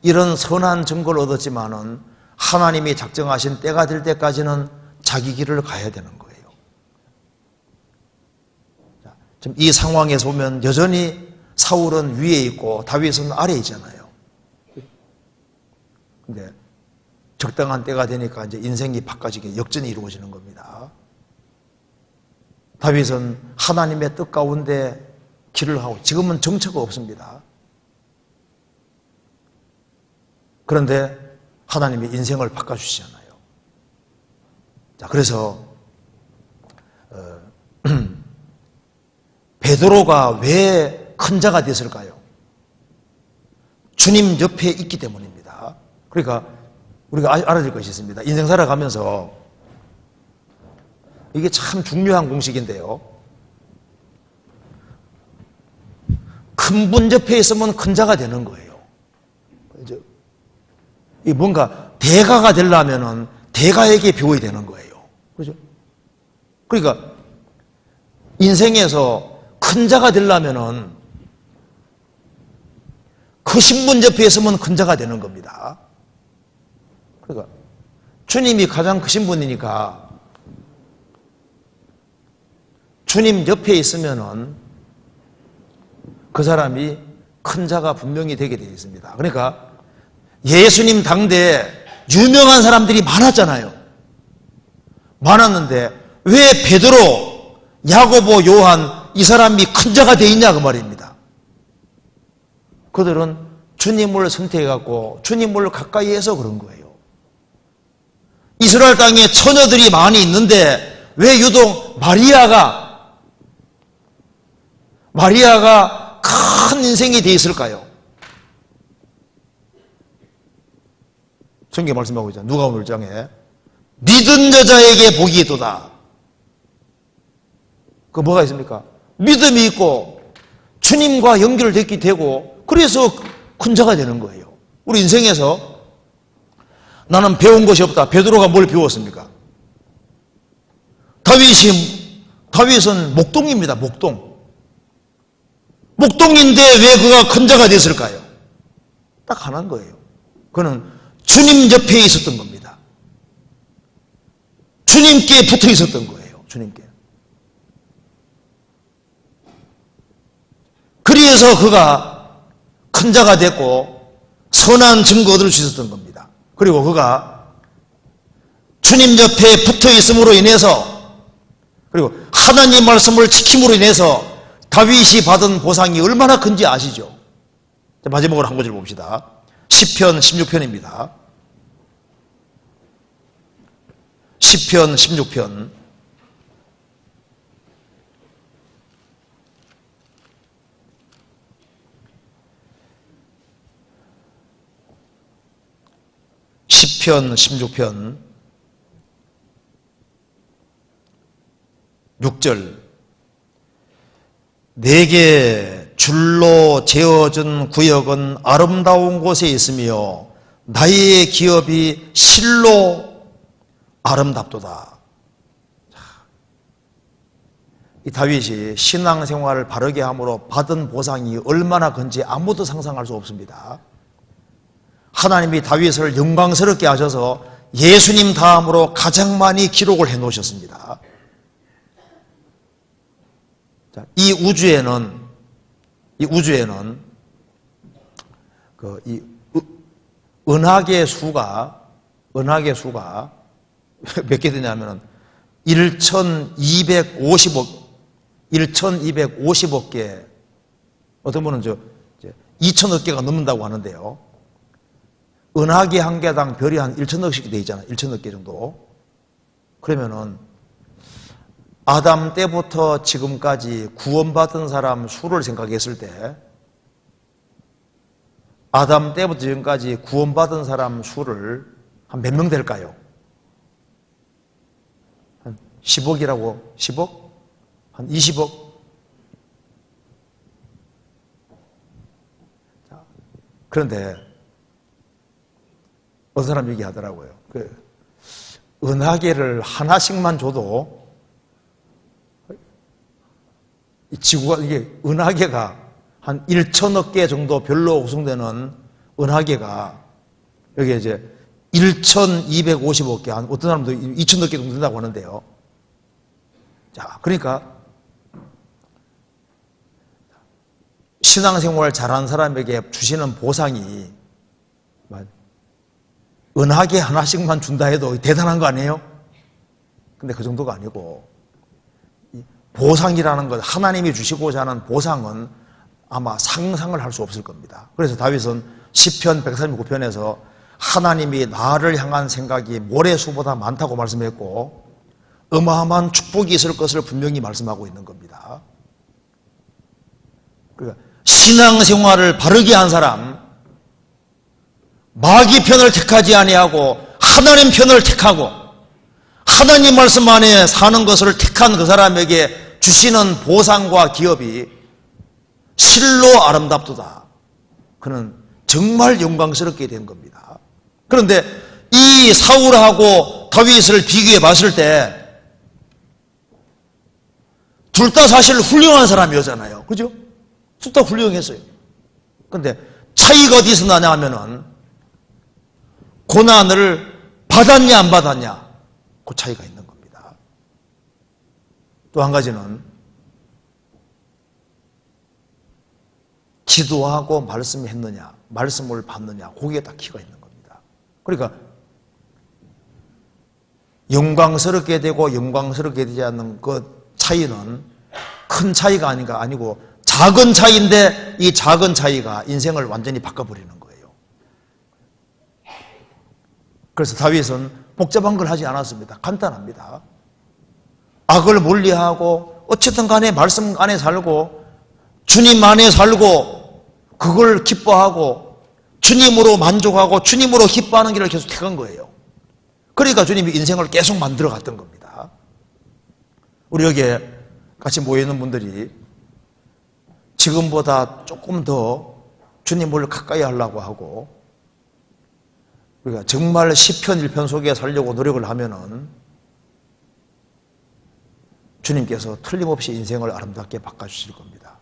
이런 선한 증거를 얻었지만은 하나님이 작정하신 때가 될 때까지는 자기 길을 가야 되는 거예요. 지금 이 상황에서 보면 여전히 사울은 위에 있고 다윗은 아래에 있잖아요. 근데 적당한 때가 되니까 이제 인생이 바꿔지게 역전이 이루어지는 겁니다. 다윗은 하나님의 뜻 가운데 길을 하고 지금은 정처가 없습니다. 그런데 하나님이 인생을 바꿔주시잖아요. 자, 그래서 베드로가 왜 큰 자가 됐을까요? 주님 옆에 있기 때문입니다. 그러니까 우리가 알아야 될 것이 있습니다. 인생 살아가면서 이게 참 중요한 공식인데요. 큰 분 옆에 있으면 큰 자가 되는 거예요. 이 뭔가 대가가 되려면은 대가에게 배워야 되는 거예요. 그렇죠? 그러니까 인생에서 큰 자가 되려면은 크신 분 옆에 있으면 큰 자가 되는 겁니다. 그러니까 주님이 가장 크신 분이니까 주님 옆에 있으면은 그 사람이 큰 자가 분명히 되게 되어 있습니다. 그러니까 예수님 당대에 유명한 사람들이 많았잖아요. 많았는데 왜 베드로, 야고보, 요한 이 사람이 큰 자가 되어 있냐 그 말입니다. 그들은 주님을 선택해갖고 주님을 가까이 해서 그런 거예요. 이스라엘 땅에 처녀들이 많이 있는데 왜 유독 마리아가 큰 인생이 되어 있을까요? 성경 말씀하고 있잖아요. 누가복음 1장에 믿은 여자에게 복이 있도다. 그 뭐가 있습니까? 믿음이 있고 주님과 연결됐기 되고 그래서 큰 자가 되는 거예요. 우리 인생에서 나는 배운 것이 없다. 베드로가 뭘 배웠습니까? 다윗은 목동입니다. 목동인데 왜 그가 큰 자가 됐을까요? 딱 하나인 거예요. 그는 주님 옆에 있었던 겁니다. 주님께 붙어 있었던 거예요. 주님께. 그래서 그가 큰 자가 됐고 선한 증거 얻을 수 있었던 겁니다. 그리고 그가 주님 옆에 붙어 있음으로 인해서 그리고 하나님 말씀을 지킴으로 인해서 다윗이 받은 보상이 얼마나 큰지 아시죠? 마지막으로 한 구절 봅시다. 시편 16편입니다. 시편 16편 16편 6절 내게 줄로 재어준 구역은 아름다운 곳에 있으며 나의 기업이 실로 아름답도다. 이 다윗이 신앙생활을 바르게 함으로 받은 보상이 얼마나 큰지 아무도 상상할 수 없습니다. 하나님이 다윗을 영광스럽게 하셔서 예수님 다음으로 가장 많이 기록을 해 놓으셨습니다. 자, 이 우주에는 은하계 수가 몇 개 되냐면은 1250억 개, 어떤 분은 2천억 개가 넘는다고 하는데요. 은하계 한 개당 별이 한 1천억씩 돼 있잖아요. 1천억 개 정도. 그러면은 아담 때부터 지금까지 구원받은 사람 수를 생각했을 때 아담 때부터 지금까지 구원받은 사람 수를 한 몇 명 될까요? 한 10억이라고? 10억? 한 20억? 그런데 어떤 사람 얘기하더라고요. 은하계를 하나씩만 줘도 이 지구가, 이게 은하계가 한 1천억 개 정도 별로 구성되는 은하계가 여기 이제 1,250억 개, 어떤 사람도 2천억 개 정도 된다고 하는데요. 자, 그러니까 신앙생활 잘하는 사람에게 주시는 보상이 은하계 하나씩만 준다 해도 대단한 거 아니에요? 근데 그 정도가 아니고, 보상이라는 것, 하나님이 주시고자 하는 보상은 아마 상상을 할 수 없을 겁니다. 그래서 다윗은 시편 139편에서 하나님이 나를 향한 생각이 모래수보다 많다고 말씀했고 어마어마한 축복이 있을 것을 분명히 말씀하고 있는 겁니다. 그러니까 신앙생활을 바르게 한 사람, 마귀 편을 택하지 아니하고 하나님 편을 택하고 하나님 말씀 안에 사는 것을 택한 그 사람에게 주시는 보상과 기업이 실로 아름답도다. 그는 정말 영광스럽게 된 겁니다. 그런데 이 사울하고 다윗을 비교해 봤을 때 둘 다 사실 훌륭한 사람이었잖아요. 그죠? 둘 다 훌륭했어요. 그런데 차이가 어디서 나냐 하면은 고난을 받았냐 안 받았냐, 그 차이가 있는 겁니다. 또 한 가지는 기도하고 말씀했느냐, 말씀을 받느냐, 거기에 딱 키가 있는 겁니다. 그러니까 영광스럽게 되고 영광스럽게 되지 않는 그 차이는 큰 차이가 아니고 작은 차이인데 이 작은 차이가 인생을 완전히 바꿔버리는 거예요. 그래서 다윗은 복잡한 걸 하지 않았습니다. 간단합니다. 악을 멀리하고 어쨌든 간에 말씀 안에 살고 주님 안에 살고 그걸 기뻐하고 주님으로 만족하고 주님으로 기뻐하는 길을 계속 택한 거예요. 그러니까 주님이 인생을 계속 만들어 갔던 겁니다. 우리 여기에 같이 모여있는 분들이 지금보다 조금 더 주님을 가까이 하려고 하고 우리가 정말 시편 1편 속에 살려고 노력을 하면은 주님께서 틀림없이 인생을 아름답게 바꿔주실 겁니다.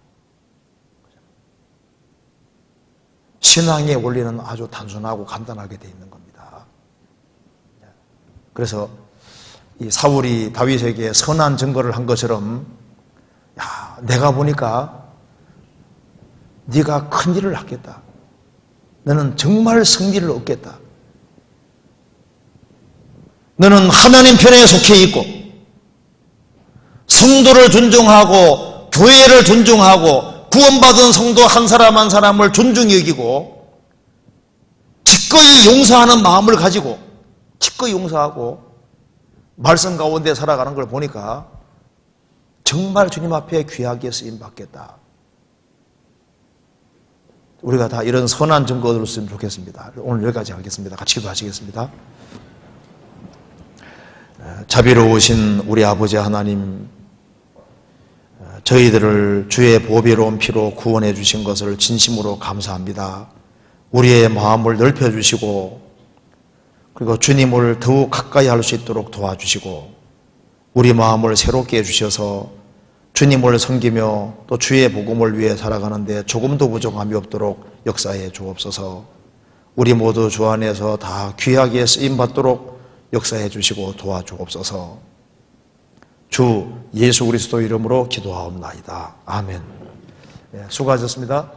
신앙의 원리는 아주 단순하고 간단하게 되어 있는 겁니다. 그래서 이 사울이 다윗에게 선한 증거를 한 것처럼, 야, 내가 보니까 네가 큰 일을 하겠다. 너는 정말 승리를 얻겠다. 너는 하나님 편에 속해 있고 성도를 존중하고 교회를 존중하고 구원받은 성도 한 사람 한 사람을 존중히 여기고 기꺼이 용서하는 마음을 가지고 기꺼이 용서하고 말씀 가운데 살아가는 걸 보니까 정말 주님 앞에 귀하게 쓰임받겠다. 우리가 다 이런 선한 증거를 쓰면 좋겠습니다. 오늘 여기까지 하겠습니다. 같이 기도하시겠습니다. 자비로우신 우리 아버지 하나님, 저희들을 주의 보배로운 피로 구원해 주신 것을 진심으로 감사합니다. 우리의 마음을 넓혀 주시고 그리고 주님을 더욱 가까이 할 수 있도록 도와주시고 우리 마음을 새롭게 해주셔서 주님을 섬기며 또 주의 복음을 위해 살아가는데 조금도 부족함이 없도록 역사해 주옵소서. 우리 모두 주 안에서 다 귀하게 쓰임받도록 역사해 주시고 도와주옵소서. 주 예수 그리스도 이름으로 기도하옵나이다. 아멘. 수고하셨습니다.